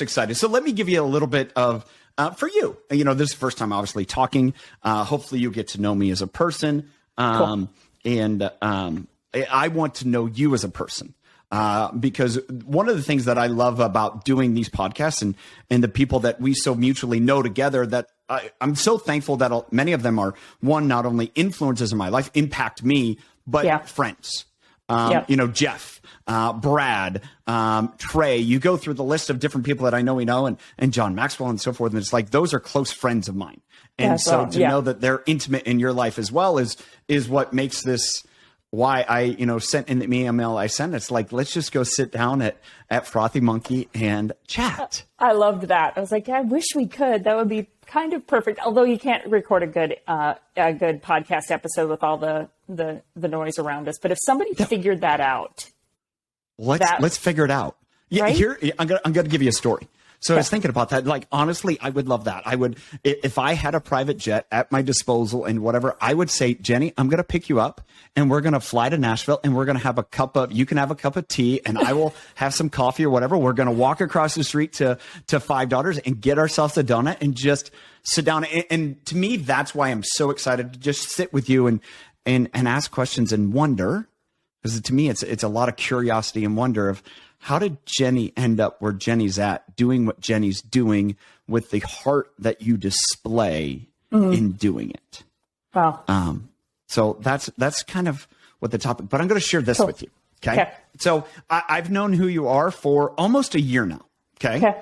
most excited. So let me give you a little bit of, for you, this is the first time obviously talking. Hopefully you get to know me as a person. Cool. And I want to know you as a person. Because one of the things that I love about doing these podcasts and the people that we so mutually know together, that I'm so thankful that many of them are, one, not only influences in my life, impact me, but friends. Jeff, Brad, Trey, you go through the list of different people that I know and John Maxwell and so forth. And it's like, those are close friends of mine. And so to know that they're intimate in your life as well is what makes this why I, sent in the email I sent. It's like, let's just go sit down at Frothy Monkey and chat. I loved that. I was like, I wish we could. That would be kind of perfect. Although you can't record a good podcast episode with all the noise around us. But if somebody figured that out, let's figure it out. Yeah, right? Here I'm gonna give you a story. So I was thinking about that. Like, honestly, I would love that. I would, if I had a private jet at my disposal and whatever, I would say, Jenni, I'm going to pick you up and we're going to fly to Nashville and we're going to have you can have a cup of tea and I will have some coffee or whatever. We're going to walk across the street to Five Daughters and get ourselves a donut and just sit down. And to me, that's why I'm so excited to just sit with you and ask questions and wonder, because to me, it's a lot of curiosity and wonder of, how did Jenni end up where Jenni's at, doing what Jenni's doing with the heart that you display in doing it? Wow. So that's kind of what the topic, but I'm going to share this with you. Okay. So I've known who you are for almost a year now. Okay.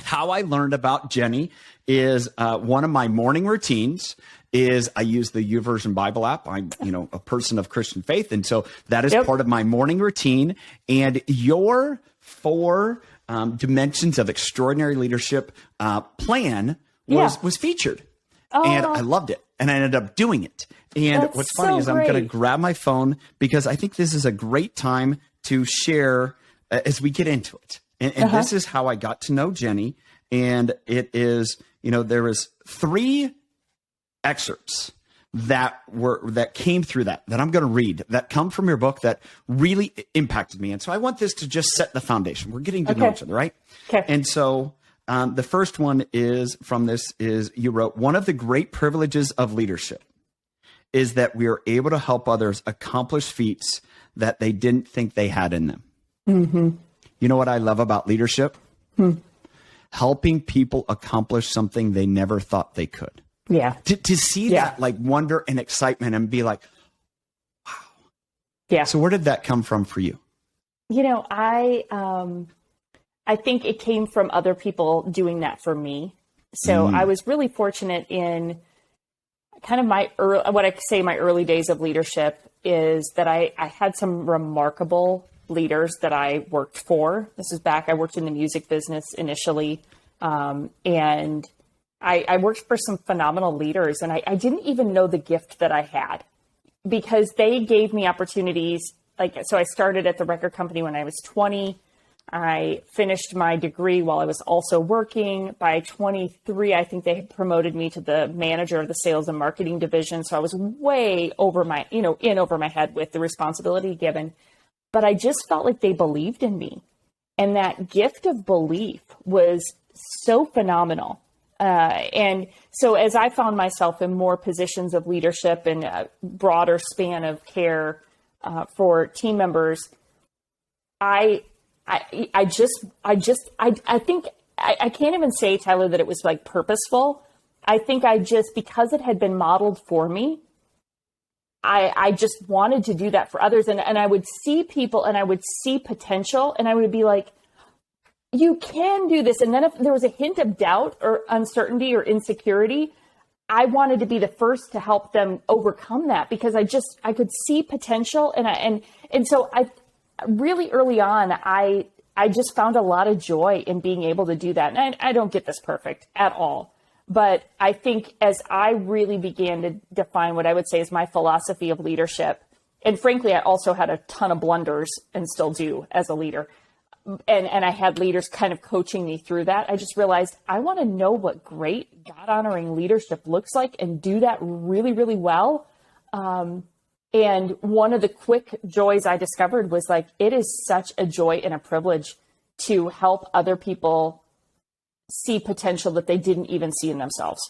How I learned about Jenni is one of my morning routines is I use the YouVersion Bible app. I'm, a person of Christian faith. And so that is part of my morning routine. And your 4 dimensions of extraordinary leadership plan was featured. And I loved it. And I ended up doing it. And what's funny is I'm going to grab my phone because I think this is a great time to share as we get into it. And this is how I got to know Jenni. And it is, there was 3 excerpts that came through that I'm going to read that come from your book that really impacted me. And so I want this to just set the foundation. We're getting to know each other, right? Okay. And so the first one is from this is you wrote, one of the great privileges of leadership is that we are able to help others accomplish feats that they didn't think they had in them. Mm-hmm. You know what I love about leadership? Helping people accomplish something they never thought they could. Yeah. To see that like wonder and excitement and be like, wow. Yeah. So where did that come from for you? I think it came from other people doing that for me. So I was really fortunate in kind of my early days of leadership is that I had some remarkable leaders that I worked for. This is back, I worked in the music business initially. And I worked for some phenomenal leaders, and I didn't even know the gift that I had because they gave me opportunities. So I started at the record company when I was 20. I finished my degree while I was also working. By 23, I think they had promoted me to the manager of the sales and marketing division. So I was way over my, in over my head with the responsibility given. But I just felt like they believed in me. And that gift of belief was so phenomenal. And so as I found myself in more positions of leadership and a broader span of care for team members, I think I can't even say, Tyler, that it was like purposeful. I think because it had been modeled for me, I just wanted to do that for others. And I would see people and I would see potential and I would be like, you can do this. And then if there was a hint of doubt or uncertainty or insecurity, I wanted to be the first to help them overcome that because I could see potential. And so I really early on, I just found a lot of joy in being able to do that. And I don't get this perfect at all. But I think as I really began to define what I would say is my philosophy of leadership, and frankly, I also had a ton of blunders and still do as a leader. And I had leaders kind of coaching me through that. I just realized I want to know what great God-honoring leadership looks like and do that really, really well. And one of the quick joys I discovered was like, it is such a joy and a privilege to help other people see potential that they didn't even see in themselves.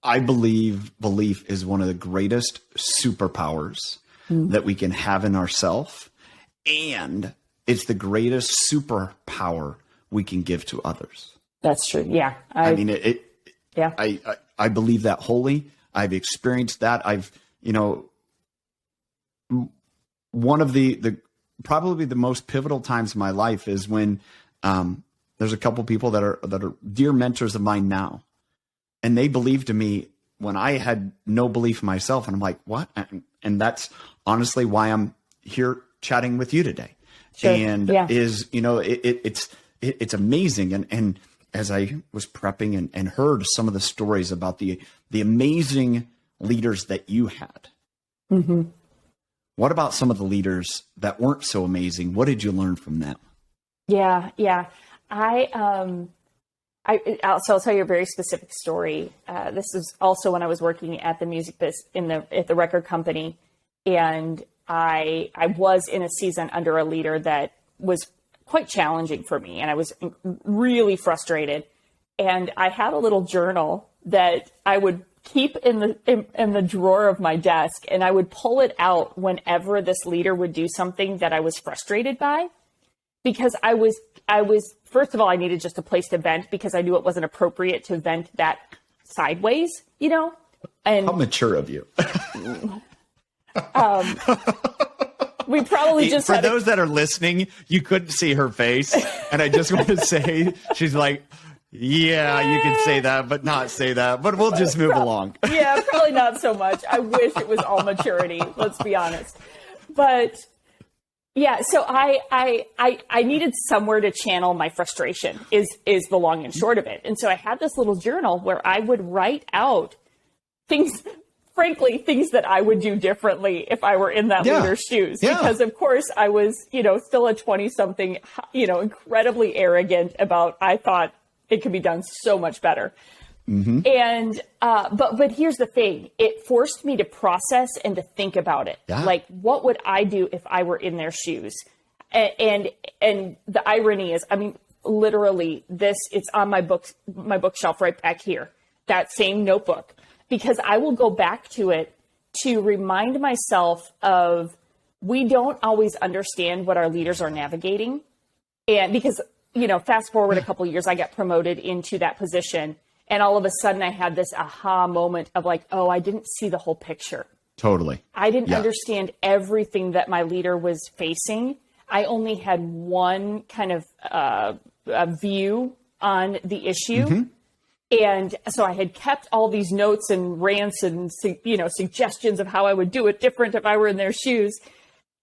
I believe belief is one of the greatest superpowers that we can have in ourselves. And it's the greatest superpower we can give to others. That's true. Yeah. I mean, I believe that wholly. I've experienced that. One of the probably the most pivotal times in my life is when there's a couple people that are dear mentors of mine now. And they believed in me when I had no belief in myself. And I'm like, what? And that's honestly why I'm here chatting with you today. Sure. And it's amazing. And as I was prepping and heard some of the stories about the amazing leaders that you had, what about some of the leaders that weren't so amazing? What did you learn from them? Yeah. I'll tell you a very specific story. This is also when I was working at the music at the record company, and I was in a season under a leader that was quite challenging for me, and I was really frustrated. And I had a little journal that I would keep in the drawer of my desk, and I would pull it out whenever this leader would do something that I was frustrated by, because I was first of all, I needed just a place to vent because I knew it wasn't appropriate to vent that sideways, And how mature of you. We probably just for those that are listening, you couldn't see her face, and I just want to say she's like, yeah, you can say that, but not say that. But we'll just move along. Yeah, probably not so much. I wish it was all maturity. Let's be honest. But yeah, so I needed somewhere to channel my frustration is the long and short of it. And so I had this little journal where I would write out things that I would do differently if I were in that leader's shoes. Yeah. Because of course I was, still a 20-something, incredibly arrogant about, I thought it could be done so much better. And, but here's the thing, it forced me to process and to think about it. Yeah. Like, what would I do if I were in their shoes? And the irony is, literally it's on my bookshelf right back here, that same notebook, because I will go back to it to remind myself of, we don't always understand what our leaders are navigating. And because, fast forward a couple of years, I got promoted into that position. And all of a sudden I had this aha moment of like, oh, I didn't see the whole picture. Totally. I didn't understand everything that my leader was facing. I only had one kind of a view on the issue. And so I had kept all these notes and rants and, suggestions of how I would do it different if I were in their shoes.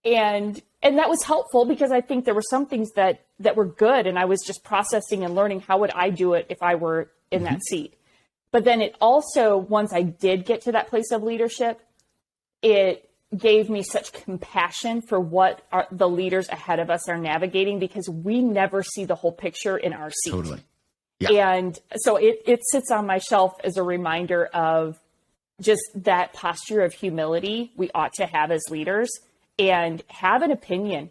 And that was helpful because I think there were some things that were good. And I was just processing and learning, how would I do it if I were in that seat? But then it also, once I did get to that place of leadership, it gave me such compassion for what the leaders ahead of us are navigating, because we never see the whole picture in our seat. Totally. Yeah. And so it sits on my shelf as a reminder of just that posture of humility we ought to have as leaders, and have an opinion,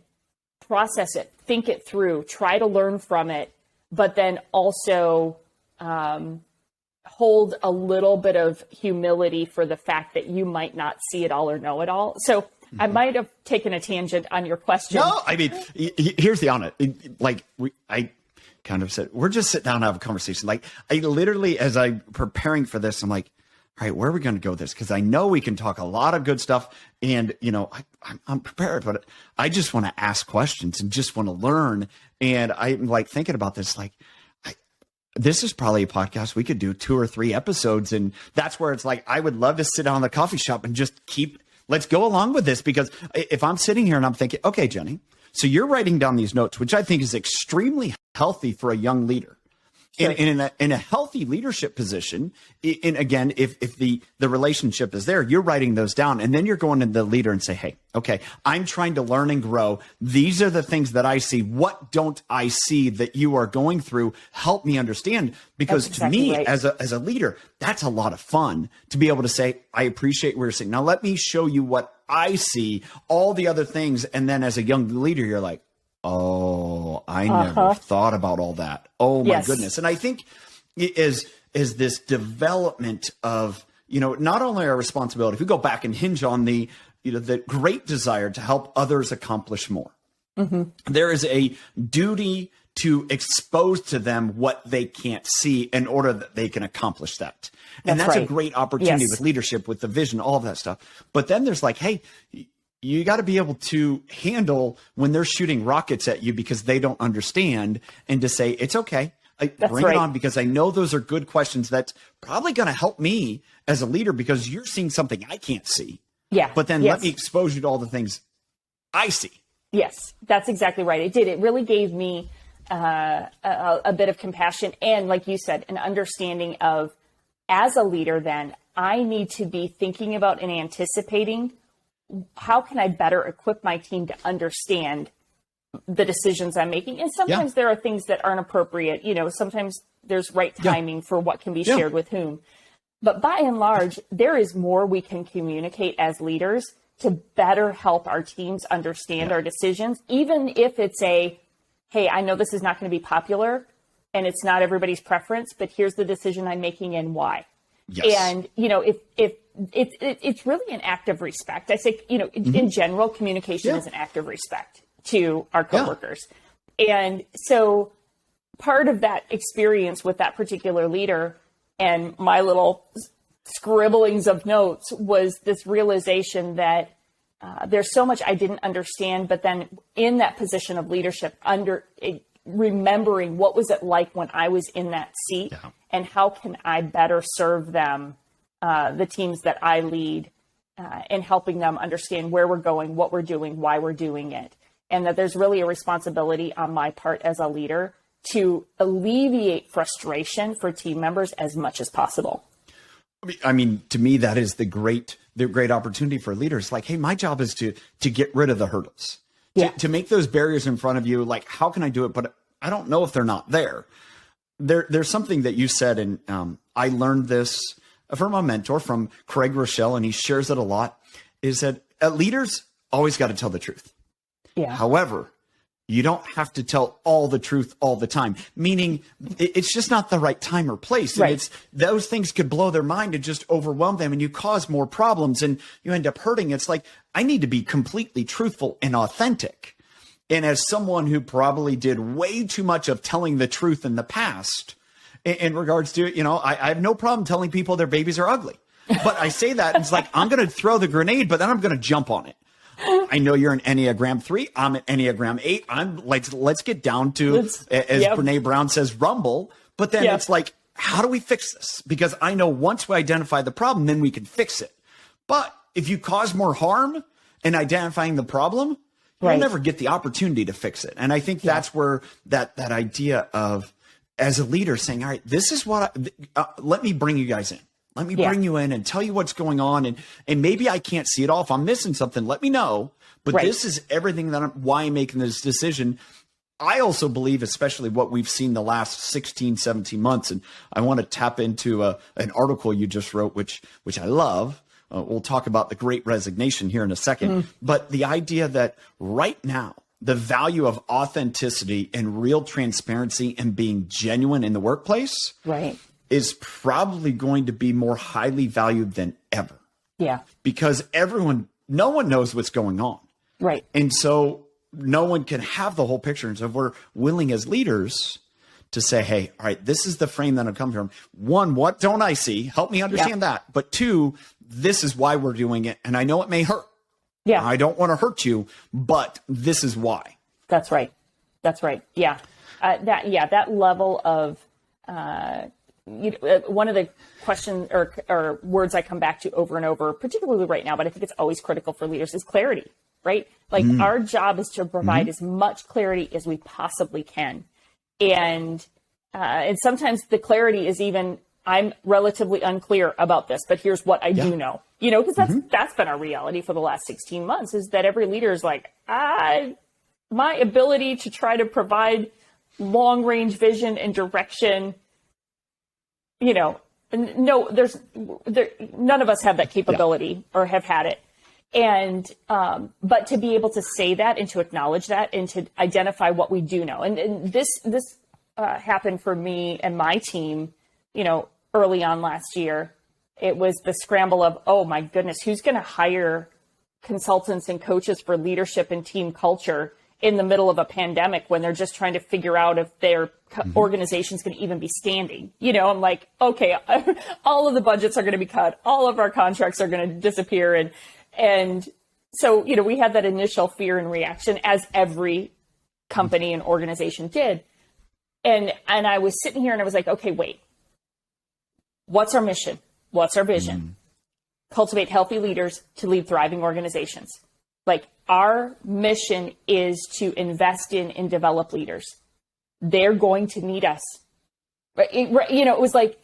process it, think it through, try to learn from it, but then also hold a little bit of humility for the fact that you might not see it all or know it all. So I might have taken a tangent on your question. No, here's the honest. I kind of said, we're just sitting down and have a conversation. Like, I literally, as I'm preparing for this, I'm like, all right, where are we going to go with this? Because I know we can talk a lot of good stuff, and I'm prepared, but I just want to ask questions and just want to learn. And I'm like thinking about this, like, this is probably a podcast we could do 2 or 3 episodes, and that's where it's like, I would love to sit down in the coffee shop and just let's go along with this. Because if I'm sitting here and I'm thinking, okay, Jenni, so you're writing down these notes, which I think is extremely healthy for a young leader. Sure. In a healthy leadership position, and again, if the relationship is there, you're writing those down, and then you're going to the leader and say, hey, okay, I'm trying to learn and grow. These are the things that I see. What don't I see that you are going through? Help me understand. Because to me, right, as a leader, that's a lot of fun to be able to say, I appreciate what you're saying. Now let me show you what I see, all the other things. And then as a young leader, you're like, oh, I never thought about all that. Oh my goodness. And I think is this development of, not only our responsibility, if we go back and hinge on the great desire to help others accomplish more, there is a duty to expose to them what they can't see in order that they can accomplish that. And that's a great opportunity with leadership, with the vision, all of that stuff. But then there's like, hey, you got to be able to handle when they're shooting rockets at you because they don't understand, and to say, it's okay. Bring it on, because I know those are good questions that's probably going to help me as a leader because you're seeing something I can't see. Yeah. But then let me expose you to all the things I see. Yes, that's exactly right. It did. It really gave me a bit of compassion and, like you said, an understanding of, as a leader, then I need to be thinking about and anticipating how can I better equip my team to understand the decisions I'm making. And sometimes there are things that aren't appropriate. Sometimes there's right timing for what can be shared with whom. But by and large, there is more we can communicate as leaders to better help our teams understand our decisions, even if it's hey, I know this is not going to be popular and it's not everybody's preference, but here's the decision I'm making and why. Yes. And, if it's really an act of respect. I say, in general, communication is an act of respect to our coworkers. And so part of that experience with that particular leader and my little scribblings of notes was this realization that there's so much I didn't understand, but then in that position of leadership, remembering what was it like when I was in that seat and how can I better serve them, the teams that I lead, and helping them understand where we're going, what we're doing, why we're doing it. And that there's really a responsibility on my part as a leader to alleviate frustration for team members as much as possible. I mean, to me, that is the great opportunity for leaders. Like, hey, my job is to get rid of the hurdles, to make those barriers in front of you. Like, how can I do it? But I don't know if they're not there. There's something that you said, and I learned this from a mentor, from Craig Rochelle, and he shares it a lot, is that leaders always got to tell the truth. Yeah. However, you don't have to tell all the truth all the time, meaning it's just not the right time or place. And those things could blow their mind and just overwhelm them, and you cause more problems and you end up hurting. It's like, I need to be completely truthful and authentic. And as someone who probably did way too much of telling the truth in the past in regards to, I have no problem telling people their babies are ugly, but I say that and it's like, I'm going to throw the grenade, but then I'm going to jump on it. I know you're an Enneagram 3. I'm an Enneagram 8. Let's get down to, as Brene Brown says, rumble. But then it's like, how do we fix this? Because I know once we identify the problem, then we can fix it. But if you cause more harm in identifying the problem, you'll never get the opportunity to fix it. And I think that's where that idea of, as a leader, saying, all right, this is what let me bring you guys in. Let me bring you in and tell you what's going on. And maybe I can't see it all. If I'm missing something, let me know. But this is everything why I'm making this decision. I also believe, especially what we've seen the last 16, 17 months, and I want to tap into an article you just wrote, which I love. We'll talk about the Great Resignation here in a second. But the idea that right now, the value of authenticity and real transparency and being genuine in the workplace is probably going to be more highly valued than ever. Yeah. Because no one knows what's going on. Right. And so no one can have the whole picture. And so if we're willing as leaders to say, hey, all right, this is the frame that I'm coming from. One, what don't I see? Help me understand that. But two, this is why we're doing it. And I know it may hurt. Yeah. I don't want to hurt you, but this is why. That's right. That's right. Yeah. That level of, one of the questions or words I come back to over and over, particularly right now, but I think it's always critical for leaders, is clarity, right? Like our job is to provide as much clarity as we possibly can. And sometimes the clarity is even, I'm relatively unclear about this, but here's what I do know, because that's been our reality for the last 16 months, is that every leader is like, my ability to try to provide long range vision and direction, none of us have that capability or have had it. And, but to be able to say that and to acknowledge that and to identify what we do know. And this happened for me and my team, early on last year. It was the scramble of, oh my goodness, who's going to hire consultants and coaches for leadership and team culture in the middle of a pandemic when they're just trying to figure out if their organization's going to even be standing. I'm like, okay, all of the budgets are going to be cut. All of our contracts are going to disappear. And so, we had that initial fear and reaction, as every company and organization did. And I was sitting here and I was like, okay, wait, what's our mission? What's our vision? Cultivate healthy leaders to lead thriving organizations. Like, our mission is to invest in and develop leaders. They're going to need us. It was like,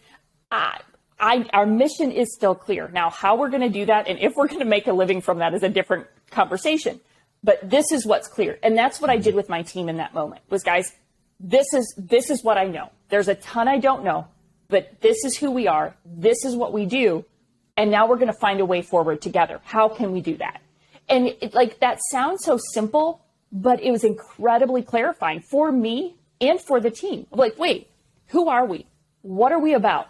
our mission is still clear. Now, how we're going to do that and if we're going to make a living from that is a different conversation. But this is what's clear. And that's what I did with my team in that moment was, guys, this is what I know. There's a ton I don't know, but this is who we are. This is what we do. And now we're going to find a way forward together. How can we do that? And that sounds so simple, but it was incredibly clarifying for me and for the team. Like, wait, who are we? What are we about?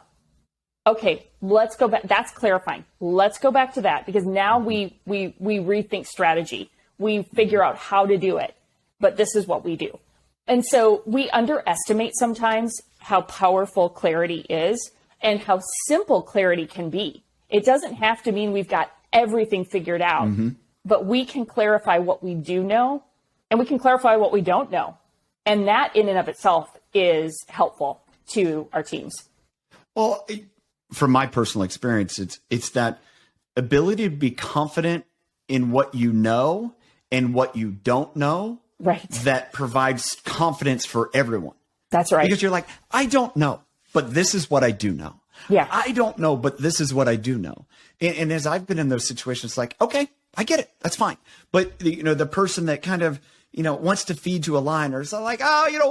Okay, let's go back. That's clarifying. Let's go back to that, because now we rethink strategy. We figure out how to do it, but this is what we do. And so we underestimate sometimes how powerful clarity is and how simple clarity can be. It doesn't have to mean we've got everything figured out, but we can clarify what we do know and we can clarify what we don't know. And that in and of itself is helpful to our teams. Well, from my personal experience, it's that ability to be confident in what you know and what you don't know, right, that provides confidence for everyone. That's right. Because you're like, I don't know, but this is what I do know. Yeah. I don't know, but this is what I do know. And as I've been in those situations, like, okay, I get it. That's fine. But the person that kind of, wants to feed you a line or is like, that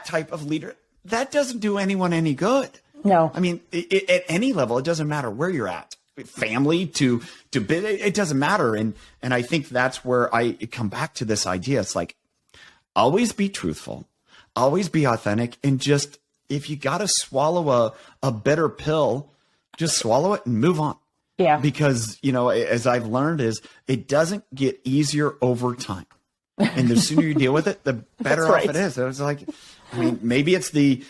type of leader, that doesn't do anyone any good. No. I mean, at any level, it doesn't matter where you're at. Family to it doesn't matter. And I think that's where I come back to this idea. It's like, always be truthful, always be authentic, and just, if you got to swallow a bitter pill, just swallow it and move on. Yeah. Because, as I've learned is it doesn't get easier over time. And the sooner you deal with it, the better off it is. It was like, I mean, maybe it's the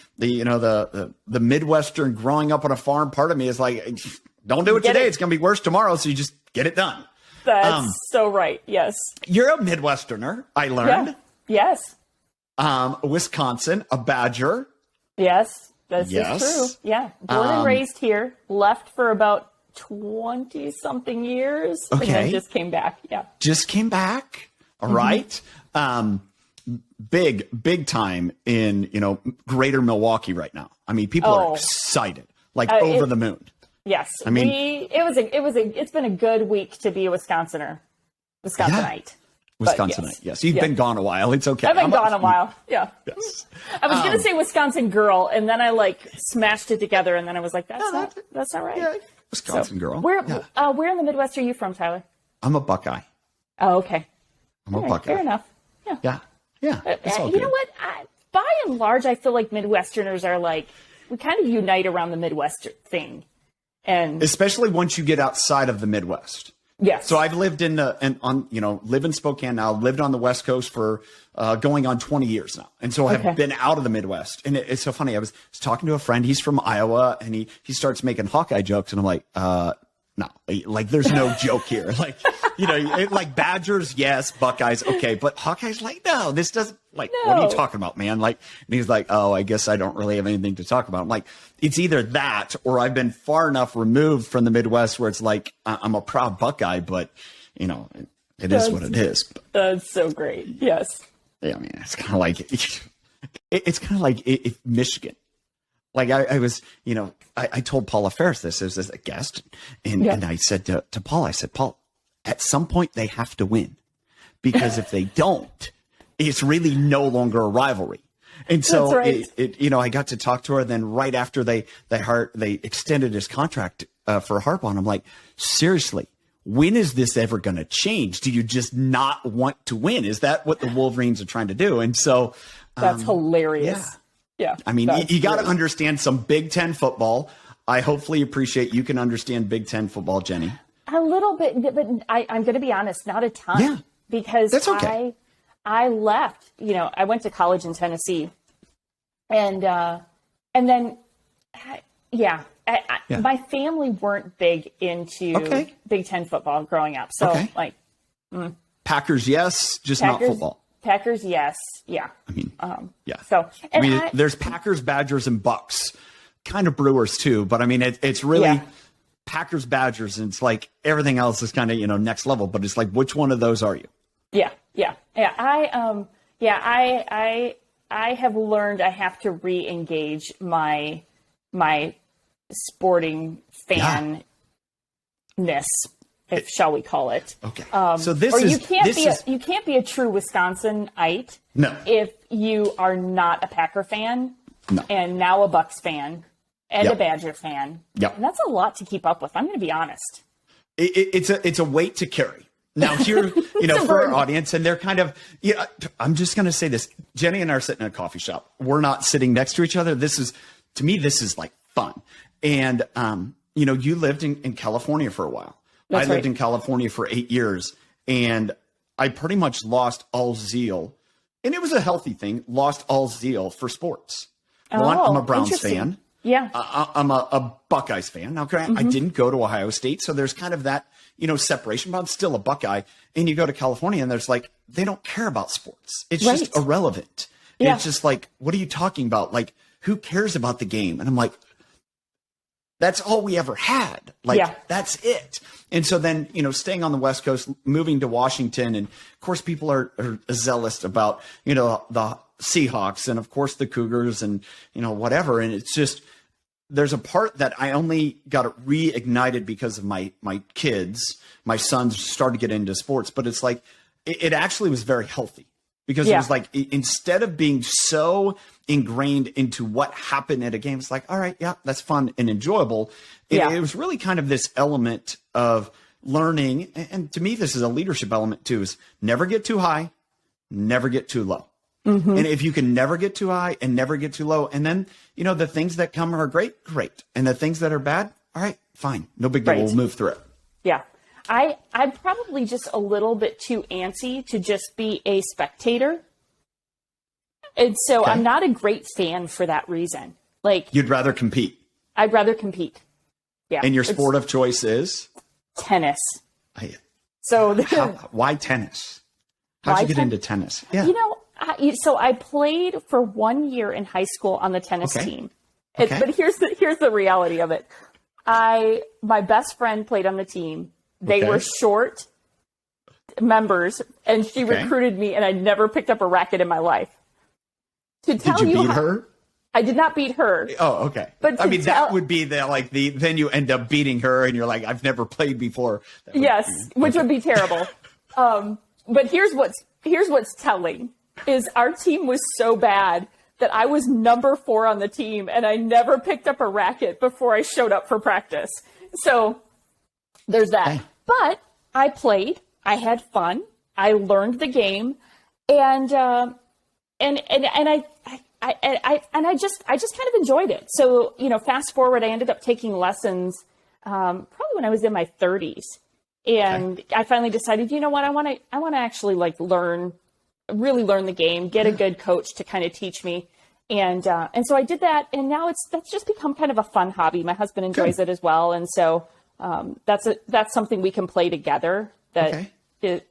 Midwestern growing up on a farm part of me is like, don't do it today. It's going to be worse tomorrow. So you just get it done. That's so right. Yes. You're a Midwesterner, I learned. Yeah. Yes. Wisconsin, a Badger. Yes, this is true. Yeah. Born and raised here, left for about 20 something years. Okay. And then just came back. Yeah. Just came back. All right. Big time in, greater Milwaukee right now. I mean, people are excited, like over the moon. Yes. I mean, it's been a good week to be a Wisconsinite. Wisconsinite. Yes. You've been gone a while. It's okay. I've been gone a while. Yeah. Yes. I was going to say Wisconsin girl, and then I smashed it together, and then I was like, that's not right. Yeah. Wisconsin girl. Where in the Midwest are you from, Tyler? I'm a Buckeye. Oh, okay. I'm a Buckeye. Fair enough. Yeah. Yeah. You know what? By and large, I feel like Midwesterners are we kind of unite around the Midwest thing. And especially once you get outside of the Midwest. Yes. So I've lived live in Spokane now, lived on the West Coast for going on 20 years now. And so I've been out of the Midwest. And it's so funny. I was talking to a friend, he's from Iowa, and he starts making Hawkeye jokes. And I'm like, no, there's no joke here. Badgers, yes, Buckeyes, okay. But Hawkeyes, no, this doesn't, what are you talking about, man? And he's like, oh, I guess I don't really have anything to talk about. I'm like, it's either that or I've been far enough removed from the Midwest where it's like, I'm a proud Buckeye, but, it is what it is. That's so great. Yes. Yeah, I mean, it's kind of like, if Michigan. I was, I told Paula Ferris this as a guest, and I said to Paul, Paul, at some point they have to win, because if they don't, it's really no longer a rivalry. And so, right. I got to talk to her. Then right after they extended his contract for Harbaugh, I'm like, seriously, when is this ever going to change? Do you just not want to win? Is that what the Wolverines are trying to do? And so that's hilarious. Yeah. I mean, you got to understand some Big Ten football. I hopefully appreciate you can understand Big Ten football, Jenni. A little bit, but I'm going to be honest, not a ton. Yeah, because that's okay. I left, I went to college in Tennessee, and then, my family weren't big into Big Ten football growing up. So Packers, yes, just not football. Packers, yes, yeah. I mean, So there's Packers, Badgers, and Bucks, kind of Brewers too. But I mean, it's really Packers, Badgers, and it's like everything else is kind of next level. But it's like, which one of those are you? Yeah. I have learned I have to re-engage my sporting fanness, shall we call it? Okay. So you can't be a true Wisconsinite if you are not a Packer fan and now a Bucks fan and a Badger fan. Yep. And that's a lot to keep up with. I'm going to be honest. It's a weight to carry. Now here, for our audience, and they're kind of, I'm just going to say this. Jenni and I are sitting in a coffee shop. We're not sitting next to each other. To me, this is like fun. And, you lived in California for a while. I lived in California for 8 years, and I pretty much lost all zeal. And it was a healthy thing, lost all zeal for sports. One, I'm a Browns fan. Yeah. I'm a Buckeyes fan. Okay. Mm-hmm. I didn't go to Ohio State. So there's kind of that, separation, but I'm still a Buckeye. And you go to California and there's like, they don't care about sports. It's just irrelevant. Yeah. It's just like, what are you talking about? Like, who cares about the game? And I'm like, that's all we ever had. Like, that's it. And so then, staying on the West Coast, moving to Washington. And of course, people are zealous about, the Seahawks and of course the Cougars and, whatever. And it's just, there's a part that I only got it reignited because of my kids. My sons started to get into sports, but it's like, it actually was very healthy because it was like, instead of being so ingrained into what happened at a game, it's like, all right, that's fun and enjoyable. It was really kind of this element of learning. And to me, this is a leadership element too, is never get too high, never get too low. Mm-hmm. And if you can never get too high and never get too low, and then, the things that come are great. And the things that are bad, all right, fine. No big deal. We'll move through it. Yeah. I'm probably just a little bit too antsy to just be a spectator. And so I'm not a great fan for that reason. Like, you'd rather compete. I'd rather compete. Yeah. And your sport of choice is? Tennis. So why tennis? How'd you get into tennis? Yeah. So I played for 1 year in high school on the tennis team. But here's the reality of it. My best friend played on the team. They were short members, and she recruited me, and I never picked up a racket in my life. Did you beat her? I did not beat her. Oh, okay. But I mean, that would be then you end up beating her, and you're like, I've never played before. Which would be terrible. But here's what's telling. Is our team was so bad that I was number 4 on the team and I never picked up a racket before I showed up for practice. So there's that. Hey. But I played, I had fun, I learned the game, and I just kind of enjoyed it. So, fast forward, I ended up taking lessons probably when I was in my 30s. And I finally decided, you know what, I want to actually really learn the game, get a good coach to kind of teach me. And so I did that. And now that's just become kind of a fun hobby. My husband enjoys it as well. And so that's something we can play together so it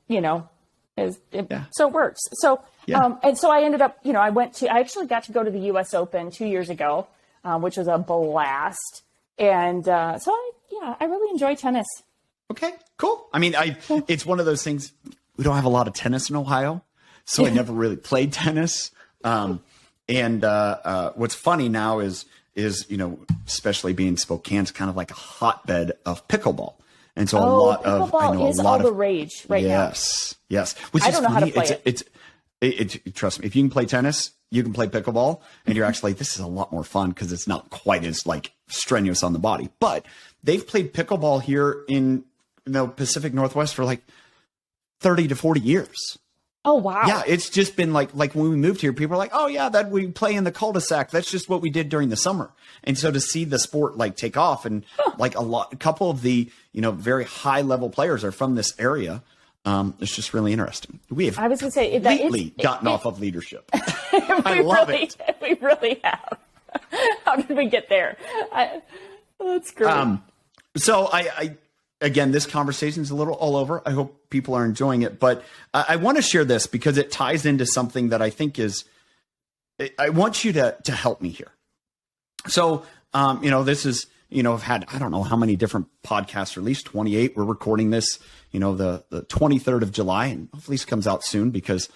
works. So, and so I ended up, I actually got to go to the US Open 2 years ago, which was a blast. And I really enjoy tennis. Okay, cool. I mean, it's one of those things, we don't have a lot of tennis in Ohio. So I never really played tennis. And what's funny now is, especially being Spokane's kind of like a hotbed of pickleball. And so pickleball is all the rage right now. Yes. Which I don't know how to play it. Trust me, if you can play tennis, you can play pickleball, and you're actually, this is a lot more fun because it's not quite as like strenuous on the body. But they've played pickleball here in Pacific Northwest for like 30 to 40 years. Oh, wow. Yeah, it's just been like when we moved here, people are like, oh, yeah, that we play in the cul-de-sac. That's just what we did during the summer. And so to see the sport like take off and like a couple of the, very high level players are from this area. It's just really interesting. We have completely gotten off of leadership. I love it. We really have. How did we get there? That's great. So again, this conversation is a little all over. I hope people are enjoying it, but I want to share this because it ties into something that I think I want you to help me here. So, this is, I've had, I don't know how many different podcasts released, 28. We're recording this, the 23rd of July, and hopefully this comes out soon because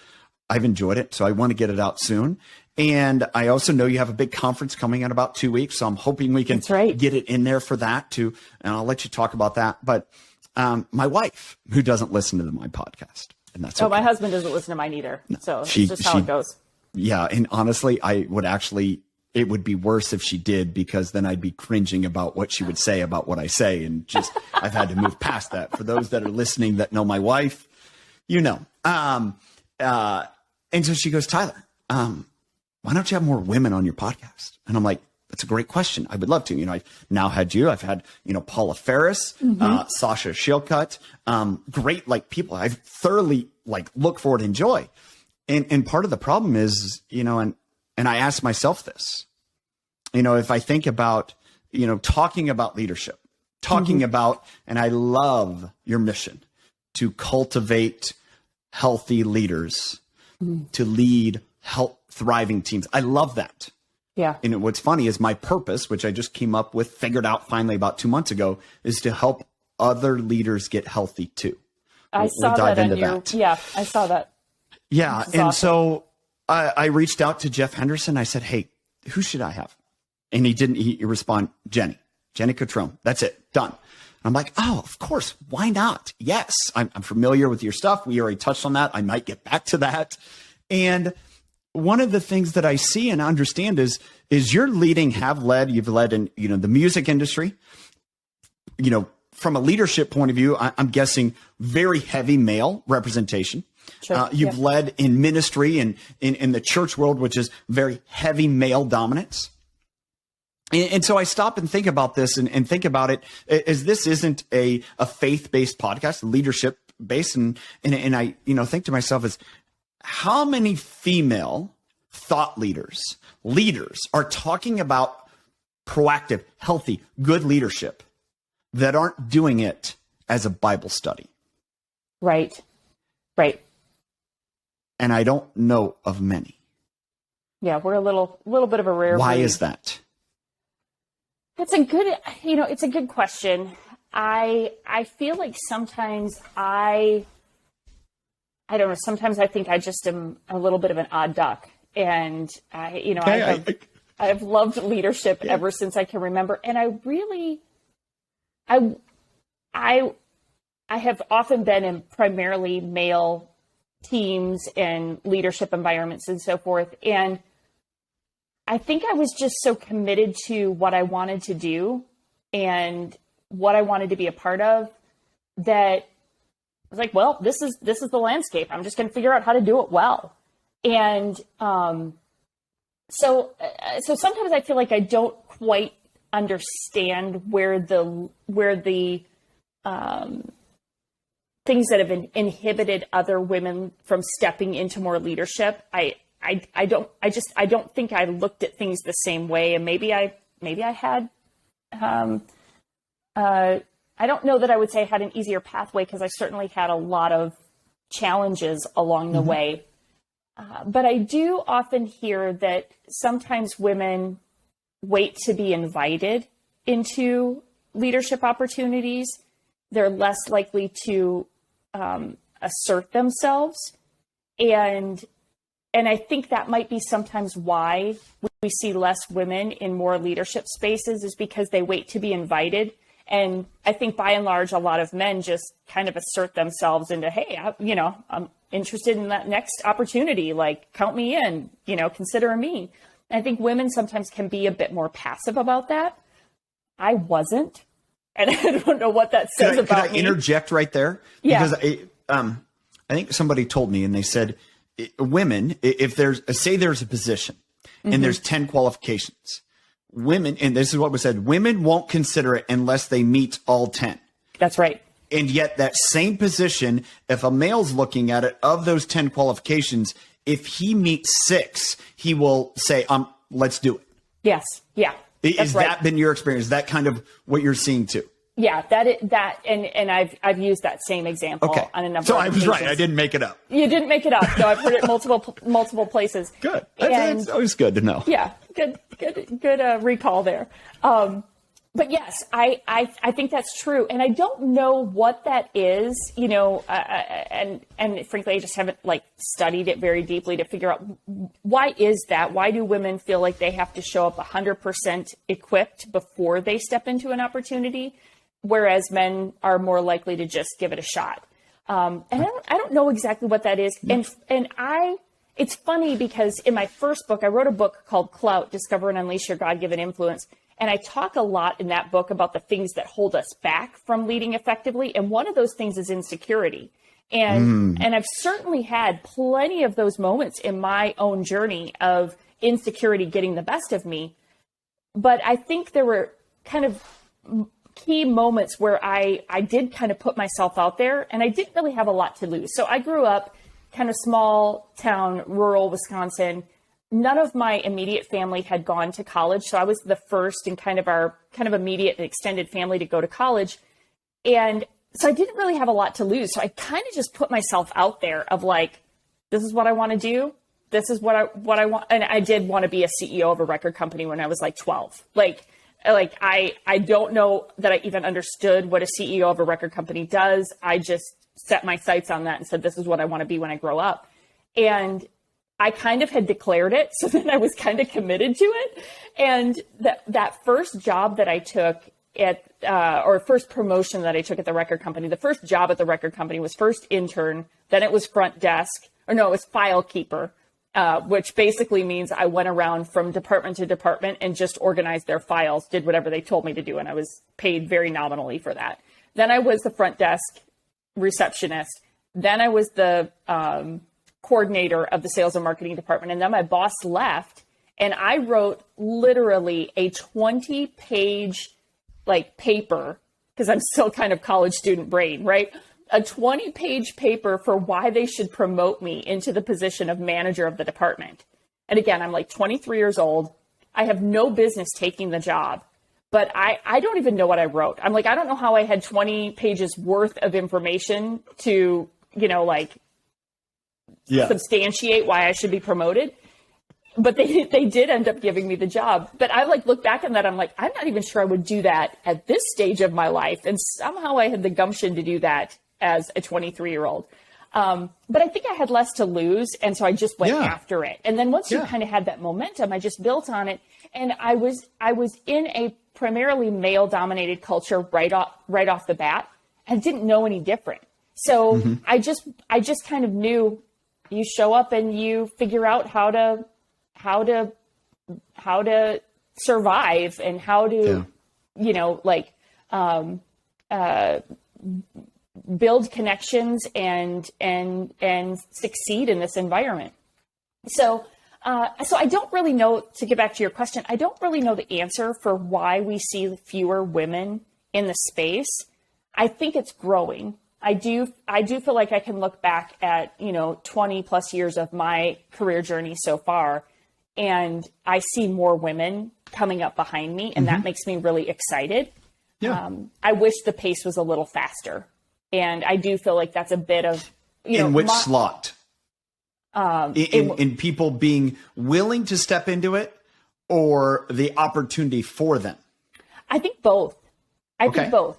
I've enjoyed it. So I want to get it out soon. And I also know you have a big conference coming in about 2 weeks. So I'm hoping we can get it in there for that too. And I'll let you talk about that. But my wife, who doesn't listen to my podcast, and that's okay. My husband doesn't listen to mine either. So it's just how it goes. Yeah. And honestly, it would be worse if she did, because then I'd be cringing about what she would say about what I say. And I've had to move past that. For those that are listening that know my wife, and so she goes, Tyler, why don't you have more women on your podcast? And I'm like, that's a great question. I would love to. I've now had you. I've had, Paula Ferris, Sasha Shilcutt, great people I thoroughly look forward and enjoy. And part of the problem is, and I ask myself this, if I think about, talking about leadership, talking about, and I love your mission to cultivate healthy leaders, to lead thriving teams. I love that. Yeah. And what's funny is my purpose, which I just figured out finally about 2 months ago, is to help other leaders get healthy too. I saw that on you. Yeah, I saw that. Yeah. And awesome. So I reached out to Jeff Henderson. I said, hey, who should I have? And he responded, Jenni Catron. That's it. Done. I'm like, oh, of course. Why not? Yes. I'm familiar with your stuff. We already touched on that. I might get back to that. And one of the things that I see and understand is you've led in, the music industry, from a leadership point of view, I'm guessing very heavy male representation. Sure. You've led in ministry and in the church world, which is very heavy male dominance. And so I stop and think about this and think about it as this isn't a faith-based podcast, leadership based. And I, think to myself is, how many female thought leaders are talking about proactive, healthy, good leadership that aren't doing it as a Bible study? Right. And I don't know of many. Yeah, we're a little bit of a rare Why breed. is that? It's a good question. I feel like sometimes I don't know. Sometimes I think I just am a little bit of an odd duck, and I've loved leadership ever since I can remember. And I have often been in primarily male teams and leadership environments and so forth. And I think I was just so committed to what I wanted to do and what I wanted to be a part of that I was like, well, this is the landscape. I'm just going to figure out how to do it well. And so sometimes I feel like I don't quite understand where the things that have inhibited other women from stepping into more leadership. I don't think I looked at things the same way, and maybe I had. I don't know that I would say I had an easier pathway, because I certainly had a lot of challenges along the way. But I do often hear that sometimes women wait to be invited into leadership opportunities. They're less likely to assert themselves. And I think that might be sometimes why we see less women in more leadership spaces, is because they wait to be invited. And I think by and large, a lot of men just kind of assert themselves into, hey, I'm interested in that next opportunity. Like, count me in, consider me. And I think women sometimes can be a bit more passive about that. I wasn't. And I don't know what that says about me. Could I interject right there? Yeah. Because I think somebody told me, and they said, women, if there's a position and there's 10 qualifications, women, and this is what was said, women won't consider it unless they meet all 10. That's right. And yet that same position, if a male's looking at it, of those 10 qualifications, if he meets 6, he will say, let's do it. Yes. Yeah. Is that been your experience? Is that kind of what you're seeing too? Yeah, and I've used that same example on a number of occasions. So I was right. I didn't make it up. You didn't make it up. No, I've heard it multiple places. Good. That's always good to know. Yeah, good recall there. But yes, I think that's true, and I don't know what that is. And frankly, I just haven't studied it very deeply to figure out why is that. Why do women feel like they have to show up 100% equipped before they step into an opportunity, whereas men are more likely to just give it a shot? And I don't know exactly what that is. It's funny because in my first book, I wrote a book called Clout, Discover and Unleash Your God-Given Influence. And I talk a lot in that book about the things that hold us back from leading effectively. And one of those things is insecurity. And I've certainly had plenty of those moments in my own journey of insecurity getting the best of me. But I think there were kind of key moments where I did kind of put myself out there, and I didn't really have a lot to lose. So I grew up kind of small town, rural Wisconsin. None of my immediate family had gone to college. So I was the first in kind of our immediate and extended family to go to college. And so I didn't really have a lot to lose. So I kind of just put myself out there of this is what I want to do. This is what I want. And I did want to be a CEO of a record company when I was 12. I don't know that I even understood what a CEO of a record company does. I just set my sights on that and said, this is what I want to be when I grow up. And I kind of had declared it. So then I was kind of committed to it. And that first job that I took or first promotion that I took at the record company, the first job at the record company was first intern. Then it was front desk, it was file keeper, which basically means I went around from department to department and just organized their files, did whatever they told me to do. And I was paid very nominally for that. Then I was the front desk receptionist. Then I was the coordinator of the sales and marketing department. And then my boss left, and I wrote literally a 20-page paper, because I'm still kind of college student brain, right? A 20-page paper for why they should promote me into the position of manager of the department. And again, I'm 23 years old. I have no business taking the job, but I don't even know what I wrote. I'm I don't know how I had 20 pages worth of information to, substantiate why I should be promoted. But they did end up giving me the job. But I look back on that, I'm I'm not even sure I would do that at this stage of my life. And somehow I had the gumption to do that as a 23-year-old. But I think I had less to lose. And so I just went after it. And then once you kind of had that momentum, I just built on it. And I was in a primarily male-dominated culture right off the bat. I didn't know any different. So I just kind of knew you show up and you figure out how to survive and how to, build connections and succeed in this environment. So I don't really know, to get back to your question, I don't really know the answer for why we see fewer women in the space. I think it's growing. I do feel like I can look back at, 20 plus years of my career journey so far, and I see more women coming up behind me, and that makes me really excited. Yeah. I wish the pace was a little faster. And I do feel like that's a bit of, in which slot? In people being willing to step into it, or the opportunity for them? I think both. I think both.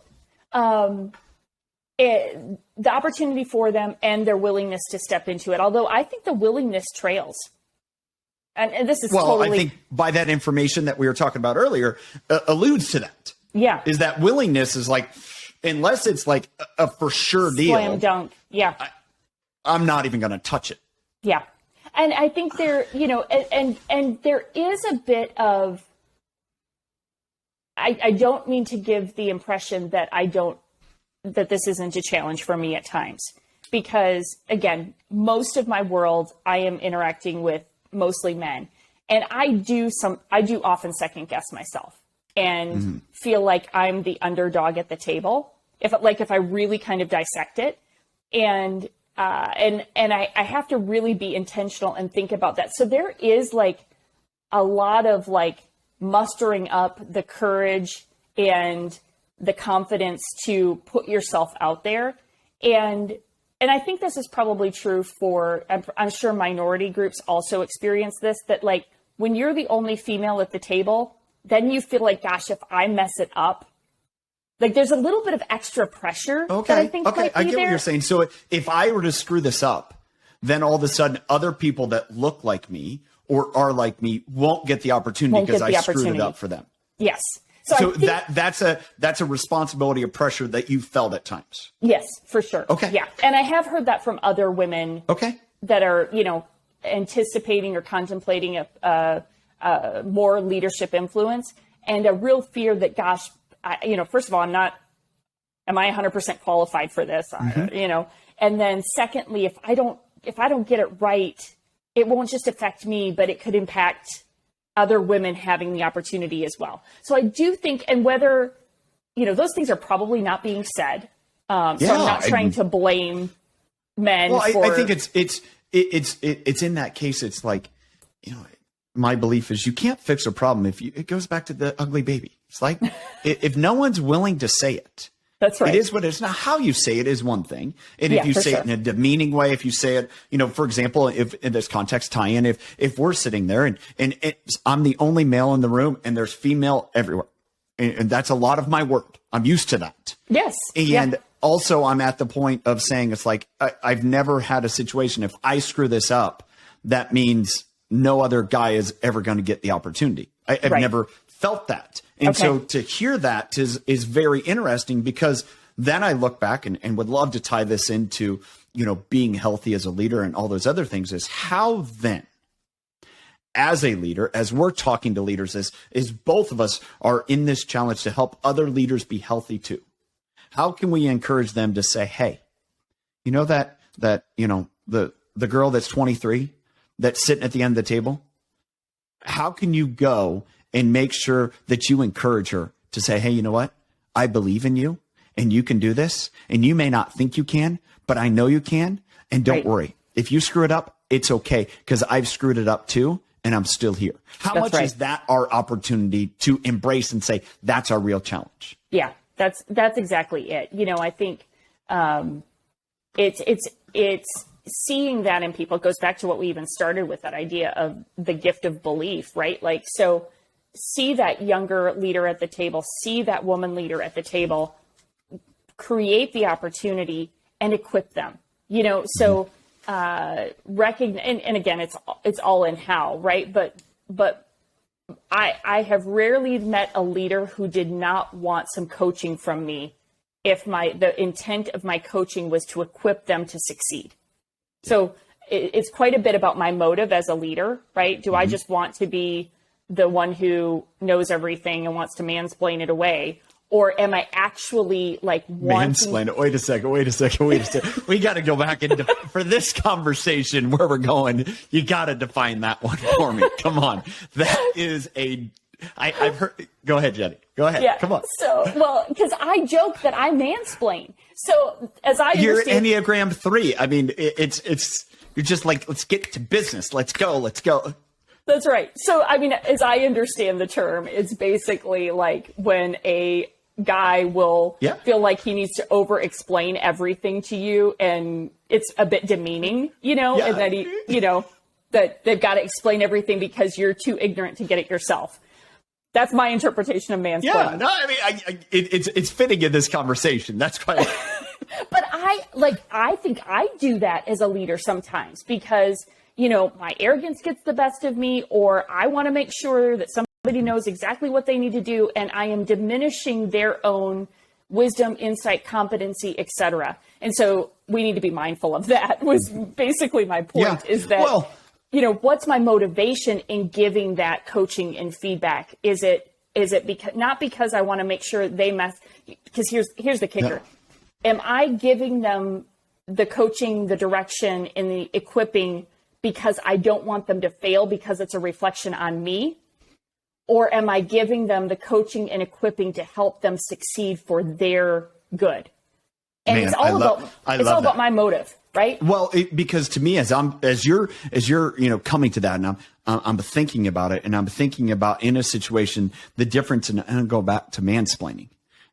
The opportunity for them and their willingness to step into it. Although I think the willingness trails. And this is totally... I think by that information that we were talking about earlier alludes to that. Yeah. Is that willingness is unless it's a for sure deal. Slam dunk. Yeah. I'm not even going to touch it. Yeah. And I think there, and there is a bit of, I don't mean to give the impression that that this isn't a challenge for me at times, because again, most of my world, I am interacting with mostly men, and I do often second guess myself and feel like I'm the underdog at the table. If I really kind of dissect it, and I have to really be intentional and think about that. So there is like a lot of like mustering up the courage and the confidence to put yourself out there. And I think this is probably true for, I'm sure minority groups also experience this, that like when you're the only female at the table, then you feel like, gosh, if I mess it up, like there's a little bit of extra pressure that I think might be I get there. what you're saying. So if I were to screw this up, then all of a sudden other people that look like me or are like me won't get the opportunity because I screwed it up for them. Yes. So that's a responsibility of pressure that you felt at times. Yes, for sure. Okay. Yeah. And I have heard that from other women that are, anticipating or contemplating a more leadership influence, and a real fear that, gosh, first of all, am I 100% qualified for this? And then secondly, if I don't get it right, it won't just affect me, but it could impact other women having the opportunity as well. So I do think, and whether, those things are probably not being said. So I'm not trying to blame men. Well, I think it's in that case, it's like, my belief is you can't fix a problem it goes back to the ugly baby. It's like, if no one's willing to say it, that's right. It is what it is. Now, how you say it is one thing. And if you say it in a demeaning way, if you say it, for example, if in this context tie in, if we're sitting there and I'm the only male in the room and there's female everywhere, and that's a lot of my word. I'm used to that. Yes. And also I'm at the point of saying, it's like, I've never had a situation. If I screw this up, that means no other guy is ever going to get the opportunity. I've never felt that. And so to hear that is very interesting, because then I look back and would love to tie this into, being healthy as a leader and all those other things, is how then, as a leader, as we're talking to leaders, is both of us are in this challenge to help other leaders be healthy too. How can we encourage them to say, hey, the girl that's 23 that's sitting at the end of the table, how can you go and make sure that you encourage her to say, hey, you know what? I believe in you and you can do this, and you may not think you can, but I know you can. And don't worry. If you screw it up, it's okay, because I've screwed it up too, and I'm still here. How much is that our opportunity to embrace and say, that's our real challenge? Yeah, that's exactly it. I think it's seeing that in people. It goes back to what we even started with, that idea of the gift of belief, right? Like, so see that younger leader at the table, see that woman leader at the table, create the opportunity and equip them, so recognize, and again, it's all in how, right? But I have rarely met a leader who did not want some coaching from me if the intent of my coaching was to equip them to succeed. So it's quite a bit about my motive as a leader, right? Do I just want to be the one who knows everything and wants to mansplain it away? Or am I actually like wanting... Mansplain it. Wait a second. We got to go back and for this conversation where we're going, you got to define that one for me. Come on. That is I've heard... Go ahead, Jenni. Go ahead. Yeah. Come on. So, because I joke that I mansplain. So as I You're understand... Enneagram 3. I mean, it's you're just like, let's get to business. Let's go. That's right. So, I mean, as I understand the term, it's basically like when a guy will feel like he needs to over-explain everything to you, and it's a bit demeaning, and that that they've got to explain everything because you're too ignorant to get it yourself. That's my interpretation of mansplaining. Yeah, no, I mean, it's fitting in this conversation. That's quite. But I think I do that as a leader sometimes because, my arrogance gets the best of me, or I want to make sure that somebody knows exactly what they need to do, and I am diminishing their own wisdom, insight, competency, etc. And so we need to be mindful of that. Was basically my point. Is that what's my motivation in giving that coaching and feedback? Is it Is it because, not because I want to make sure they because here's the kicker. No. Am I giving them the coaching, the direction, and the equipping because I don't want them to fail because it's a reflection on me? Or am I giving them the coaching and equipping to help them succeed for their good? And it's all about my motive, right? Well, because to me, as you're coming to that, and I'm thinking about it, and I'm thinking about in a situation the difference, and I'll go back to mansplaining.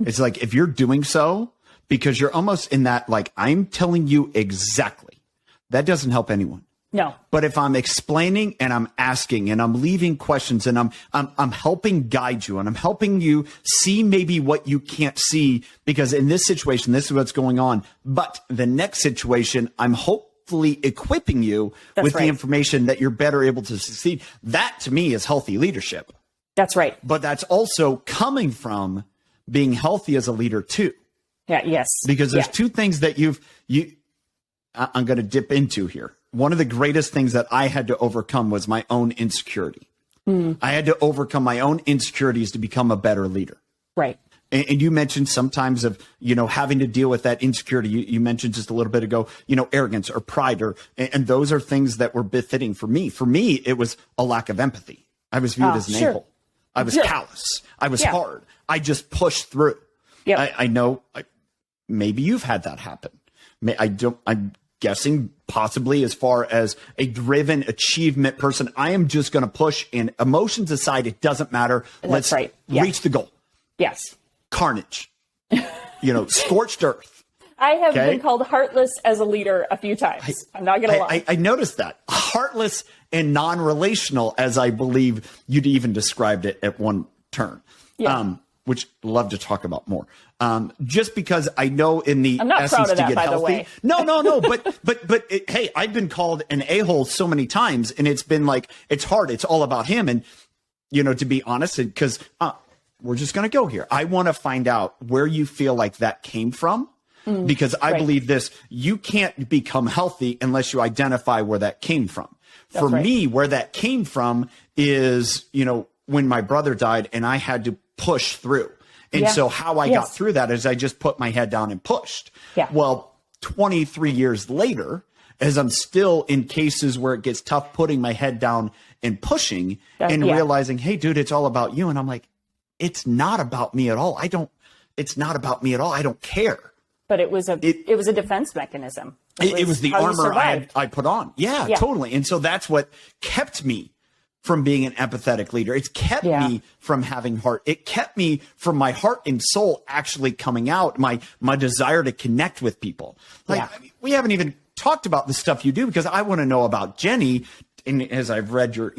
It's like if you're doing so because you're almost in that, like, I'm telling you exactly, that doesn't help anyone. No. But if I'm explaining and I'm asking and I'm leaving questions and I'm helping guide you and I'm helping you see maybe what you can't see, because in this situation, this is what's going on. But the next situation, I'm hopefully equipping you with the information that you're better able to succeed. That to me is healthy leadership. That's right. But that's also coming from being healthy as a leader too. Yeah. Yes. Because there's two things that I'm going to dip into here. One of the greatest things that I had to overcome was my own insecurity. I had to overcome my own insecurities to become a better leader. Right. And you mentioned sometimes of, having to deal with that insecurity. You mentioned just a little bit ago, arrogance or pride, and those are things that were befitting for me. For me, it was a lack of empathy. I was viewed as an a-hole. I was callous. I was hard. I just pushed through. Yep. I know maybe you've had that happen. I'm guessing possibly as far as a driven achievement person, I am just going to push, and emotions aside, it doesn't matter. Let's reach the goal. Yes. Carnage, scorched earth. I have been called heartless as a leader a few times. I'm not going to lie. I noticed that. Heartless and non-relational, as I believe you'd even described it at one turn. Yeah. Which I'd love to talk about more. Just because I know in the I'm not essence proud of that, to get by healthy. The way. No. But hey, I've been called an a-hole so many times, and it's been like, it's hard. It's all about him. And, to be honest, because we're just going to go here. I want to find out where you feel like that came from, because I believe this, you can't become healthy unless you identify where that came from. For me, where that came from is, when my brother died and I had to push through. And so how I got through that is I just put my head down and pushed. Yeah. Well, 23 years later, as I'm still in cases where it gets tough putting my head down and pushing and realizing, hey, dude, it's all about you. And I'm like, it's not about me at all. It's not about me at all. I don't care. But it was a defense mechanism. It was the armor I put on. Yeah, totally. And so that's what kept me from being an empathetic leader. It's kept me from having heart. It kept me from my heart and soul actually coming out, my desire to connect with people. I mean, we haven't even talked about the stuff you do, because I want to know about Jenni. And as I've read your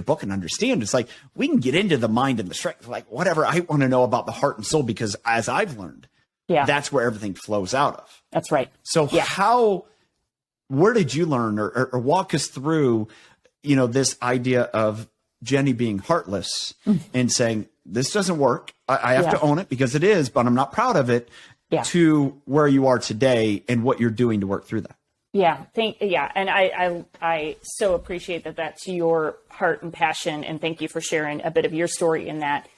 book and understand, it's like, we can get into the mind and the strength, like whatever. I want to know about the heart and soul, because as I've learned, that's where everything flows out of. That's right. So where did you learn or walk us through, this idea of Jenni being heartless and saying, this doesn't work. I have to own it because it is, but I'm not proud of it, to where you are today and what you're doing to work through that. And I so appreciate that that's your heart and passion, and thank you for sharing a bit of your story in that.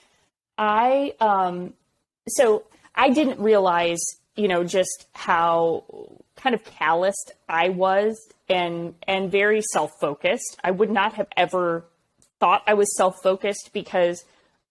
So I didn't realize, just how kind of calloused I was and very self-focused. I would not have ever thought I was self-focused, because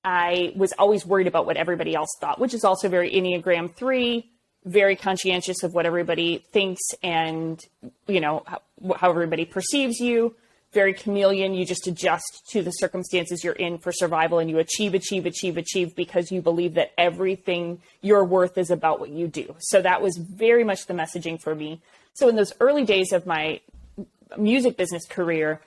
I was always worried about what everybody else thought, which is also very Enneagram 3, very conscientious of what everybody thinks and, how everybody perceives you. Very chameleon. You just adjust to the circumstances you're in for survival, and you achieve because you believe that everything your worth is about what you do. So that was very much the messaging for me. So in those early days of my music business career,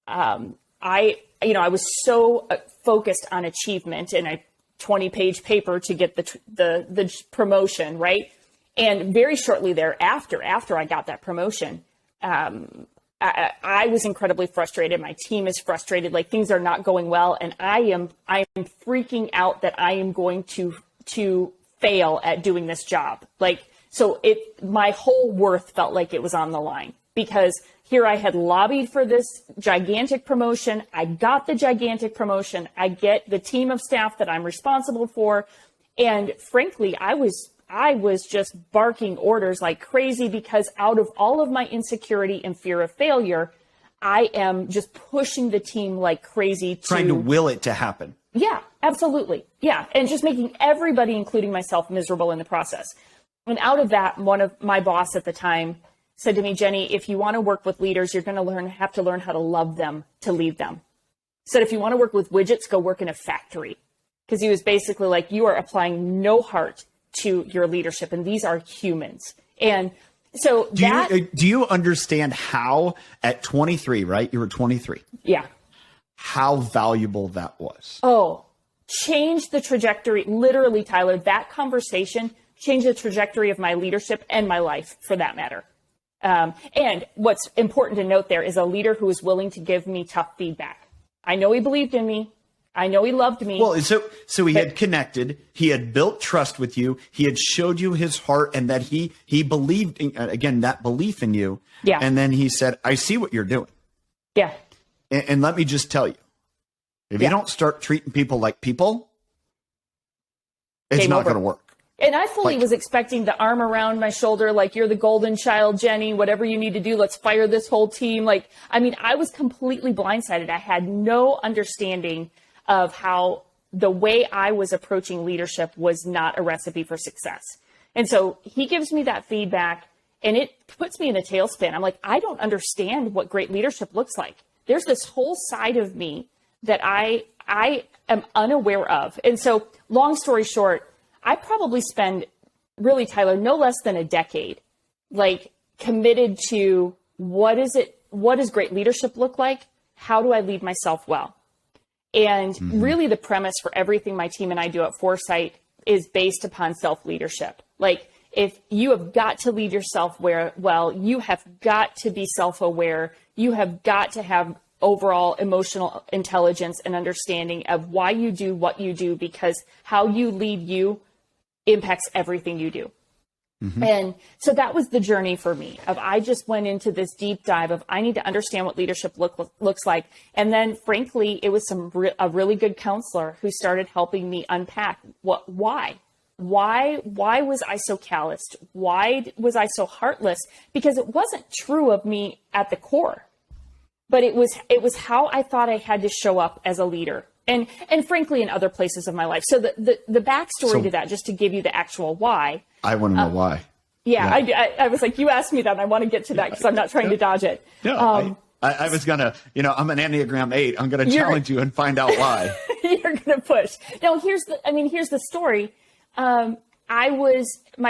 I was so focused on achievement and a 20-page paper to get the promotion, right? And very shortly thereafter, after I got that promotion, I was incredibly frustrated. My team is frustrated. Like, things are not going well, and I am freaking out that I am going to fail at doing this job. Like, so my whole worth felt like it was on the line. because here I had lobbied for this gigantic promotion. I got the gigantic promotion. I get the team of staff that I'm responsible for. And frankly, I was just barking orders like crazy because out of all of my insecurity and fear of failure, I am just pushing the team like crazy. Trying to will it to happen. Yeah, absolutely. Yeah. And just making everybody, including myself, miserable in the process. And out of that, one of my boss at the time said to me, Jenni, if you want to work with leaders, you're going to have to learn how to love them to lead them. Said, if you want to work with widgets, go work in a factory. Because he was basically like, you are applying no heart to your leadership. And these are humans. And so do you understand how at 23, right? You were 23. Yeah. How valuable that was. Oh, changed the trajectory. Literally, Tyler, that conversation changed the trajectory of my leadership and my life for that matter. And what's important to note there is a leader who is willing to give me tough feedback. I know he believed in me. I know he loved me. Well, so he had connected. He had built trust with you. He had showed you his heart and that he believed in, again, that belief in you. Yeah. And then he said, I see what you're doing. Yeah. And let me just tell you, if you don't start treating people like people, it's not going to work. And I fully was expecting the arm around my shoulder, like, you're the golden child, Jenni, whatever you need to do, let's fire this whole team. Like, I mean, I was completely blindsided. I had no understanding of how the way I was approaching leadership was not a recipe for success. And so he gives me that feedback and it puts me in a tailspin. I'm like, I don't understand what great leadership looks like. There's this whole side of me that I am unaware of. And so long story short, I probably spend really, Tyler, no less than a decade, like committed to what does great leadership look like? How do I lead myself well? And really the premise for everything my team and I do at Foresight is based upon self-leadership. Like, if you have got to lead yourself well, you have got to be self-aware. You have got to have overall emotional intelligence and understanding of why you do what you do, because how you lead you impacts everything you do. And so that was the journey for me of, I just went into this deep dive of, I need to understand what leadership looks like. And then frankly, it was a really good counselor who started helping me unpack why was I so calloused? Why was I so heartless? Because it wasn't true of me at the core, but it was how I thought I had to show up as a leader. And frankly, in other places of my life. So the backstory to that, just to give you the actual why. I want to know why. Yeah. I was like, you asked me that, and I want to get to that because I'm not trying to dodge it. No, I was going to, I'm an Enneagram 8. I'm going to challenge you and find out why. You're going to push. No, here's the story. My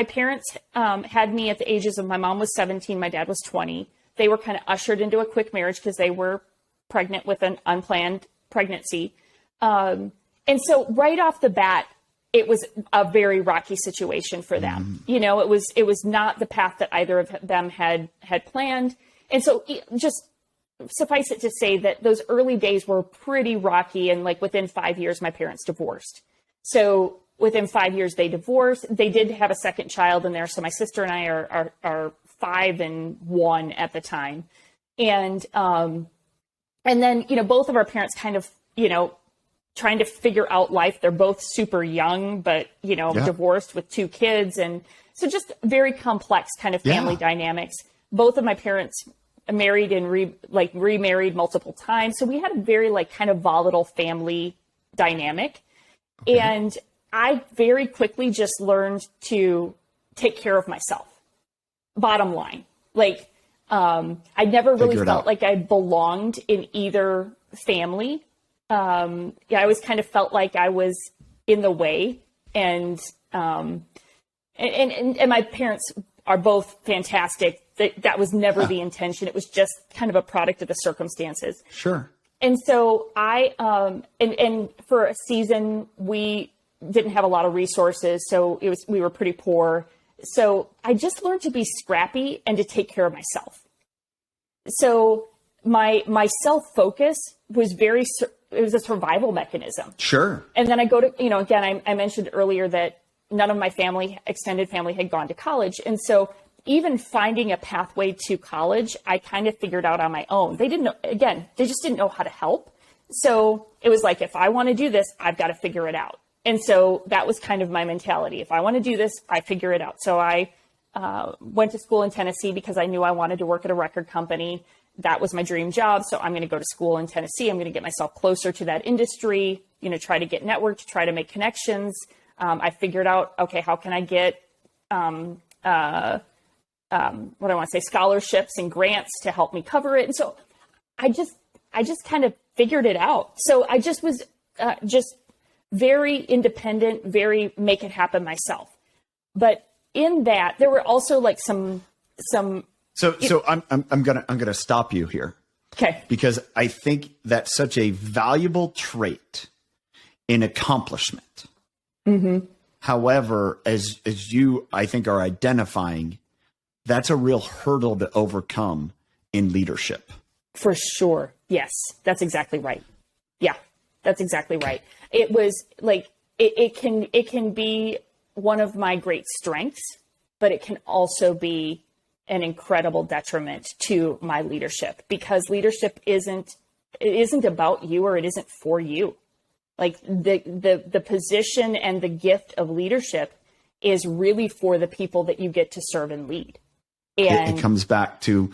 parents had me at the ages of, my mom was 17, my dad was 20. They were kind of ushered into a quick marriage because they were pregnant with an unplanned pregnancy. And so right off the bat, it was a very rocky situation for them. It was not the path that either of them had planned. And so just suffice it to say that those early days were pretty rocky. And like within 5 years, my parents divorced. So within 5 years, they divorced. They did have a second child in there. So my sister and I are 5 and 1 at the time. And then, both of our parents kind of, trying to figure out life. They're both super young, but, divorced with 2 kids. And so just very complex kind of family dynamics. Both of my parents married and remarried multiple times. So we had a very kind of volatile family dynamic. Okay. And I very quickly just learned to take care of myself. Bottom line, I never really felt like I belonged in either family. I always kind of felt like I was in the way, and my parents are both fantastic. That was never the intention. It was just kind of a product of the circumstances. Sure. And so and for a season, we didn't have a lot of resources. So we were pretty poor. So I just learned to be scrappy and to take care of myself. So my self-focus was it was a survival mechanism. Sure. And then I go to, again, I mentioned earlier that none of my extended family had gone to college. And so even finding a pathway to college, I kind of figured out on my own. They didn't know, again, they just didn't know how to help. So it was like, if I want to do this, I've got to figure it out. And so that was kind of my mentality. If I want to do this, I figure it out. So I went to school in Tennessee because I knew I wanted to work at a record company. That was my dream job. So I'm going to go to school in Tennessee. I'm going to get myself closer to that industry, try to get networked, try to make connections. I figured out, okay, how can I get, what I want to say, scholarships and grants to help me cover it. And so I just kind of figured it out. So I just was just very independent, very make it happen myself. But in that, there were also like some. So I'm gonna stop you here. Okay. Because I think that's such a valuable trait in accomplishment. Mm-hmm. However, as you, I think, are identifying, that's a real hurdle to overcome in leadership. For sure. Yes, that's exactly right. Yeah, that's exactly right. It was like, it can be one of my great strengths, but it can also be an incredible detriment to my leadership, because leadership isn't about you, or it isn't for you. Like the position and the gift of leadership is really for the people that you get to serve and lead. And it comes back to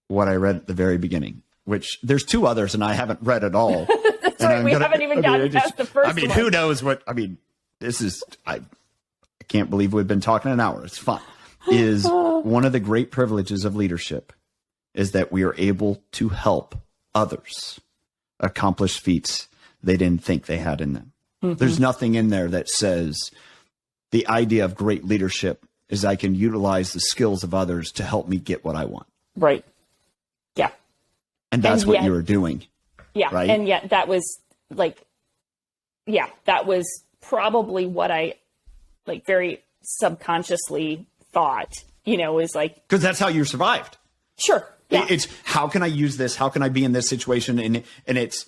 what I read at the very beginning, which there's two others and I haven't read at all. That's right. We haven't even gotten past the first one. Who knows what, this is, I can't believe we've been talking an hour. It's fun. Is one of the great privileges of leadership is that we are able to help others accomplish feats they didn't think they had in them. Mm-hmm. There's nothing in there that says the idea of great leadership is I can utilize the skills of others to help me get what I want. Right. Yeah. And that's what you were doing. Yeah. Right. And yet that was like, that was probably what I like very subconsciously thought, is like, because that's how you survived. Sure. Yeah. It's how can I use this? How can I be in this situation? And it's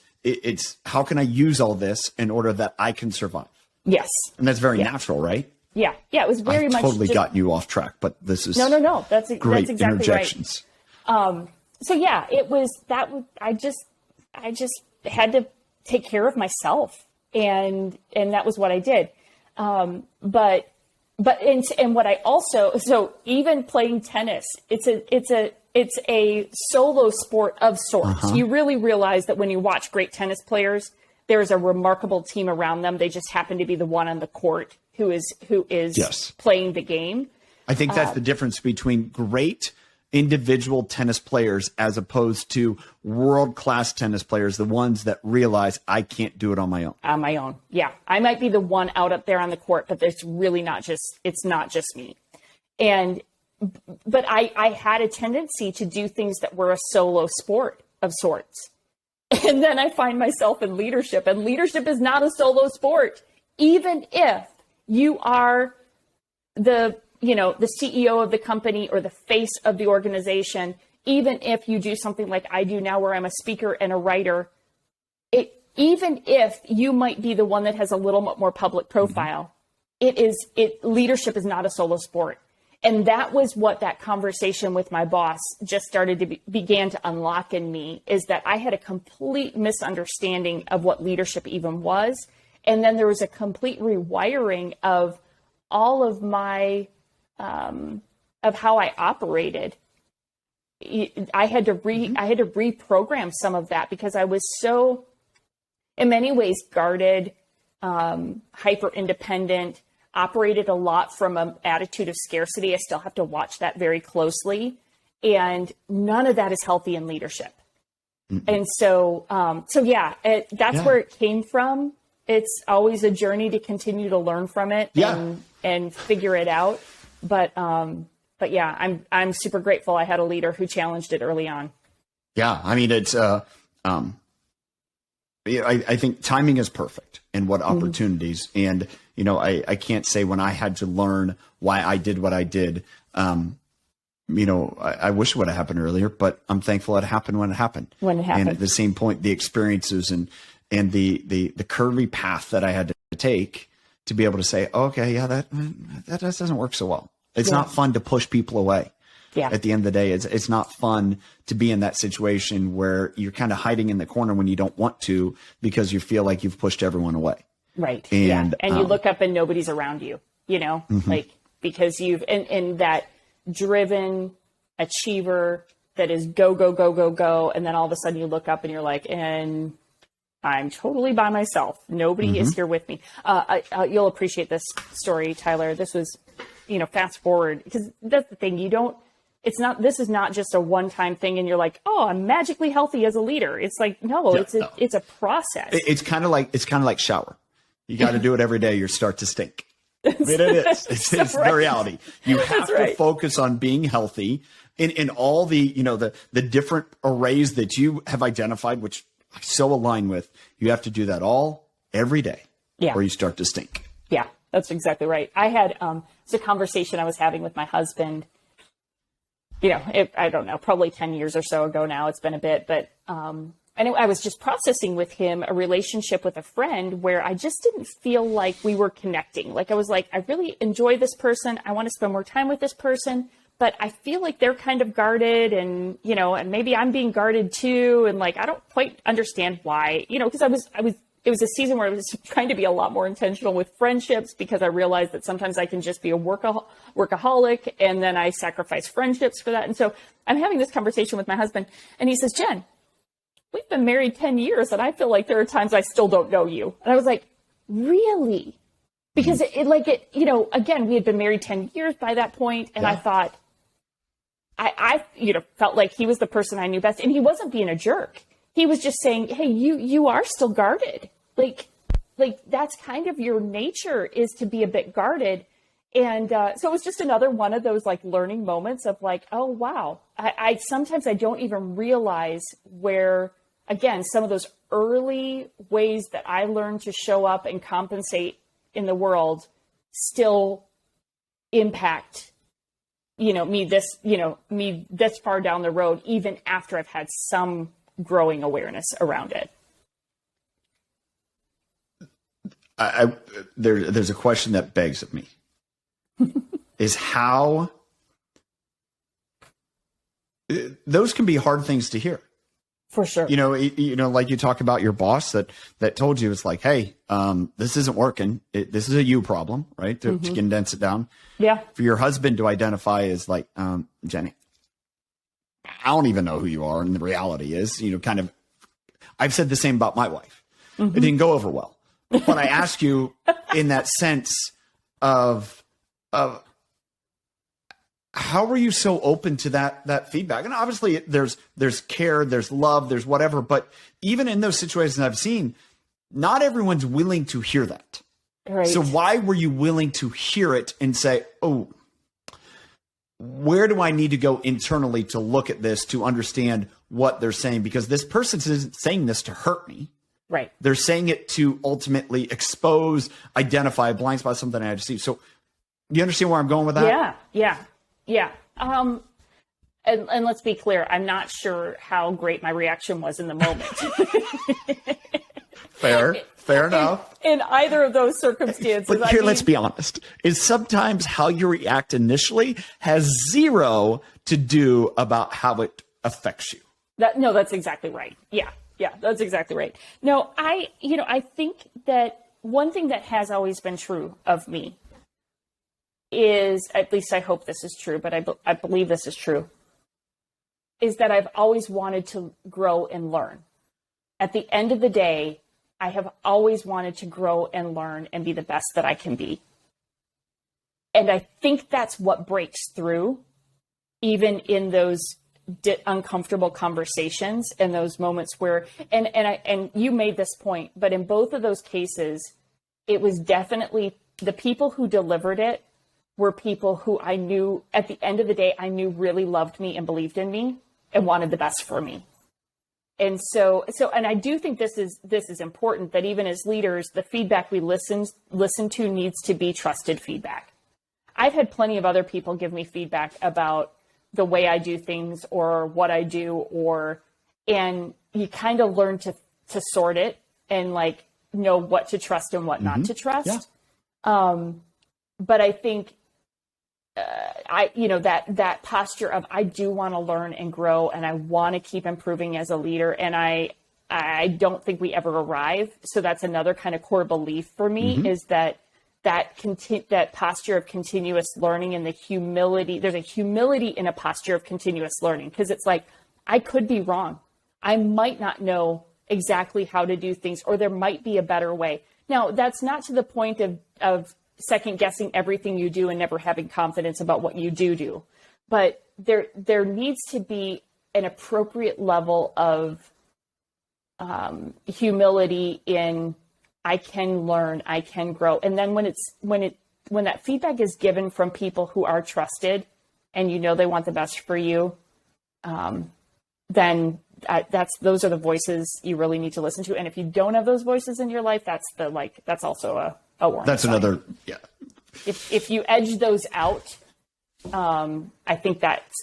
how can I use all this in order that I can survive? Yes. And that's very natural, right? Yeah. Yeah. It was very much totally got you off track, but this is no. That's great exactly interjections. Right. So yeah, it was that. I just had to take care of myself, and that was what I did. But what I also, so even playing tennis, it's a solo sport of sorts. Uh-huh. You really realize that when you watch great tennis players, there's a remarkable team around them. They just happen to be the one on the court who is yes. playing the game. I think that's the difference between great individual tennis players as opposed to world-class tennis players, the ones that realize I can't do it on my own. On my own. Yeah. I might be the one out up there on the court, but it's really not just me. But I had a tendency to do things that were a solo sport of sorts. And then I find myself in leadership, and leadership is not a solo sport. Even if you are the CEO of the company or the face of the organization, even if you do something like I do now, where I'm a speaker and a writer, even if you might be the one that has a little bit more public profile, leadership is not a solo sport. And that was what that conversation with my boss just started to began to unlock in me, is that I had a complete misunderstanding of what leadership even was. And then there was a complete rewiring of all of my, of how I operated. I had to reprogram some of that, because I was so, in many ways, guarded, hyper independent, operated a lot from an attitude of scarcity. I still have to watch that very closely. And none of that is healthy in leadership. Mm-hmm. And so, that's where it came from. It's always a journey to continue to learn from it and figure it out. But yeah, I'm super grateful I had a leader who challenged it early on. Yeah. I mean, it's, I think timing is perfect and what opportunities. And, I can't say when I had to learn why I did what I did. I wish it would have happened earlier, but I'm thankful it happened when it happened. And at the same point, the experiences and the curvy path that I had to take to be able to say, okay, yeah, that doesn't work so well. It's not fun to push people away. Yeah. At the end of the day, it's not fun to be in that situation where you're kind of hiding in the corner when you don't want to because you feel like you've pushed everyone away. Right. And you look up and nobody's around you, like because you've in that driven achiever that is go, go, go, go, go. And then all of a sudden you look up and you're like, and I'm totally by myself. Nobody is here with me. You'll appreciate this story, Tyler. This was, fast forward, because that's the thing. This is not just a one-time thing and you're like, oh, I'm magically healthy as a leader. It's like, no, it's a process. It's kind of like shower. You got to do it every day. You start to stink. I mean, it is. It's the reality. You have to focus on being healthy in all the, the different arrays that you have identified, which I so align with. You have to do that all every day or you start to stink. Yeah, that's exactly right. I had, it's a conversation I was having with my husband, I don't know, probably 10 years or so ago now. It's been a bit, but, I was just processing with him a relationship with a friend where I just didn't feel like we were connecting. Like I was like, I really enjoy this person. I want to spend more time with this person, but I feel like they're kind of guarded and, and maybe I'm being guarded too. And like, I don't quite understand why, because it was a season where I was trying to be a lot more intentional with friendships because I realized that sometimes I can just be a workaholic and then I sacrifice friendships for that. And so I'm having this conversation with my husband and he says, Jen, we've been married 10 years and I feel like there are times I still don't know you. And I was like, really? Because again, we had been married 10 years by that point. And I thought, I felt like he was the person I knew best and he wasn't being a jerk. He was just saying, hey, you are still guarded. Like that's kind of your nature is to be a bit guarded. And so it was just another one of those like learning moments of like, oh, wow. I sometimes I don't even realize where, again, some of those early ways that I learned to show up and compensate in the world still impact, me this far down the road, even after I've had some growing awareness around it. There's a question that begs of me is how those can be hard things to hear. For sure. Like you talk about your boss that told you, it's like, hey, this isn't working. This is a you problem, right? To condense it down. Yeah. For your husband to identify as like, Jenny, I don't even know who you are. And the reality is, I've said the same about my wife. It didn't go over well. But I ask you in that sense of how were you so open to that feedback? And obviously there's care, there's love, there's whatever. But even in those situations I've seen, not everyone's willing to hear that. Right. So why were you willing to hear it and say, oh, where do I need to go internally to look at this to understand what they're saying? Because this person isn't saying this to hurt me. Right. They're saying it to ultimately expose, identify a blind spot, something I had to see. So do you understand where I'm going with that? Yeah. And let's be clear, I'm not sure how great my reaction was in the moment. Fair enough. In either of those circumstances. But here, let's be honest, is sometimes how you react initially has zero to do about how it affects you. That's exactly right. Yeah, that's exactly right. No, I think that one thing that has always been true of me is, at least I hope this is true, but I believe this is true, is that I've always wanted to grow and learn. At the end of the day, I have always wanted to grow and learn and be the best that I can be. And I think that's what breaks through, even in those uncomfortable conversations and those moments where, and you made this point, but in both of those cases, it was definitely the people who delivered it were people who I knew at the end of the day, I knew really loved me and believed in me and wanted the best for me. And so, and I do think this is important, that even as leaders, the feedback we listen to needs to be trusted feedback. I've had plenty of other people give me feedback about the way I do things or what I do, and you kind of learn to sort it and like know what to trust and what not to trust. Yeah. But I think that posture of, I do want to learn and grow, and I want to keep improving as a leader. And I don't think we ever arrive. So that's another kind of core belief for me, is that posture of continuous learning and the humility. There's a humility in a posture of continuous learning, because it's like, I could be wrong. I might not know exactly how to do things, or there might be a better way. Now, that's not to the point of second guessing everything you do and never having confidence about what you do. But there needs to be an appropriate level of humility in, I can learn, I can grow. And then when that feedback is given from people who are trusted and they want the best for you, then those are the voices you really need to listen to. And if you don't have those voices in your life, that's also a warning. That's sign. Another, yeah. If you edge those out, I think that's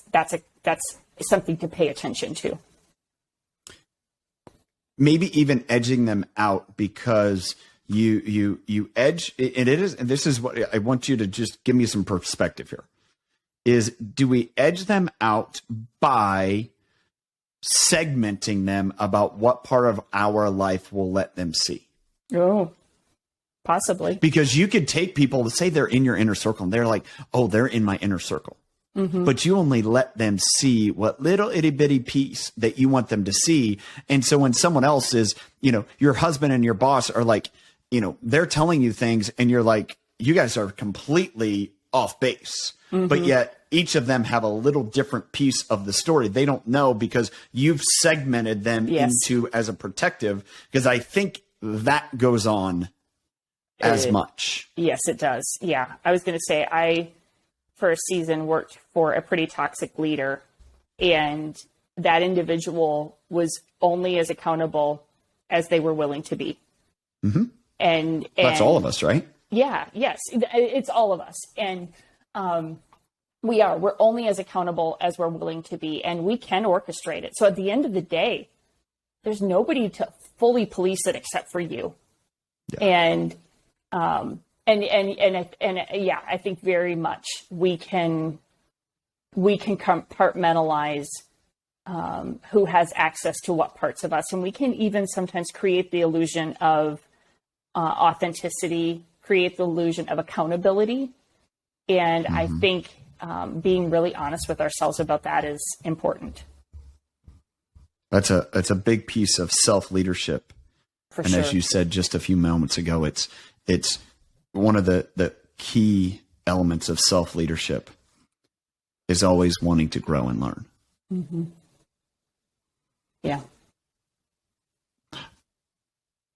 something to pay attention to. Maybe even edging them out because you edge, and this is what I want you to just give me some perspective here, is do we edge them out by segmenting them about what part of our life will let them see? Oh, possibly. Because you could take people to say they're in your inner circle and they're like, oh, they're in my inner circle. But you only let them see what little itty bitty piece that you want them to see. And so when someone else is, your husband and your boss are like, they're telling you things and you're like, you guys are completely off base. But yet each of them have a little different piece of the story. They don't know because you've segmented them into as a protective, because I think that goes on as much. Yes, it does. Yeah. I was going to say, for a season, worked for a pretty toxic leader, and that individual was only as accountable as they were willing to be. And that's all of us, right? Yeah. Yes. It's all of us. And, we're only as accountable as we're willing to be, and we can orchestrate it. So at the end of the day, there's nobody to fully police it except for you. Yeah. I think very much we can compartmentalize who has access to what parts of us, and we can even sometimes create the illusion of authenticity, create the illusion of accountability, and I think being really honest with ourselves about that is important. That's a big piece of self-leadership. For and sure. As you said just a few moments ago, it's one of the key elements of self-leadership is always wanting to grow and learn. Yeah.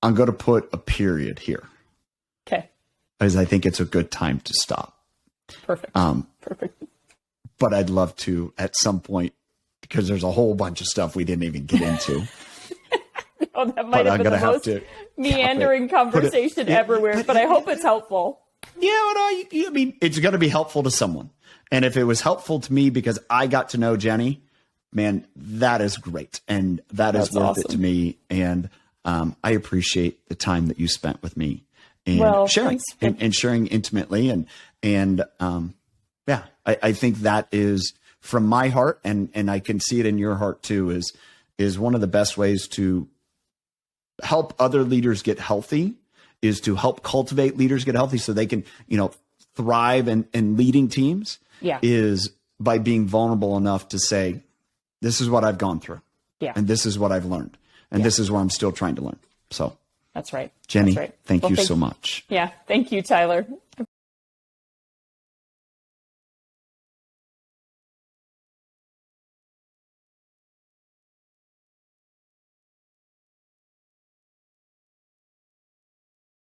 I'm going to put a period here. Okay. Because I think it's a good time to stop. Perfect. Perfect. But I'd love to at some point, because there's a whole bunch of stuff we didn't even get into. That might have been the most meandering conversation everywhere, but I hope it's helpful. Yeah, I mean, it's going to be helpful to someone. And if it was helpful to me because I got to know Jenni, man, that is great. And that's worth it to me. And I appreciate the time that you spent with me and sharing and sharing intimately. And I think that is from my heart, and I can see it in your heart too, is one of the best ways to help other leaders get healthy, is to help cultivate leaders get healthy so they can, thrive in leading teams, is by being vulnerable enough to say, this is what I've gone through. Yeah. And this is what I've learned. And this is where I'm still trying to learn. So that's right. Jenni, that's right. Thank you so much. Yeah. Thank you, Tyler.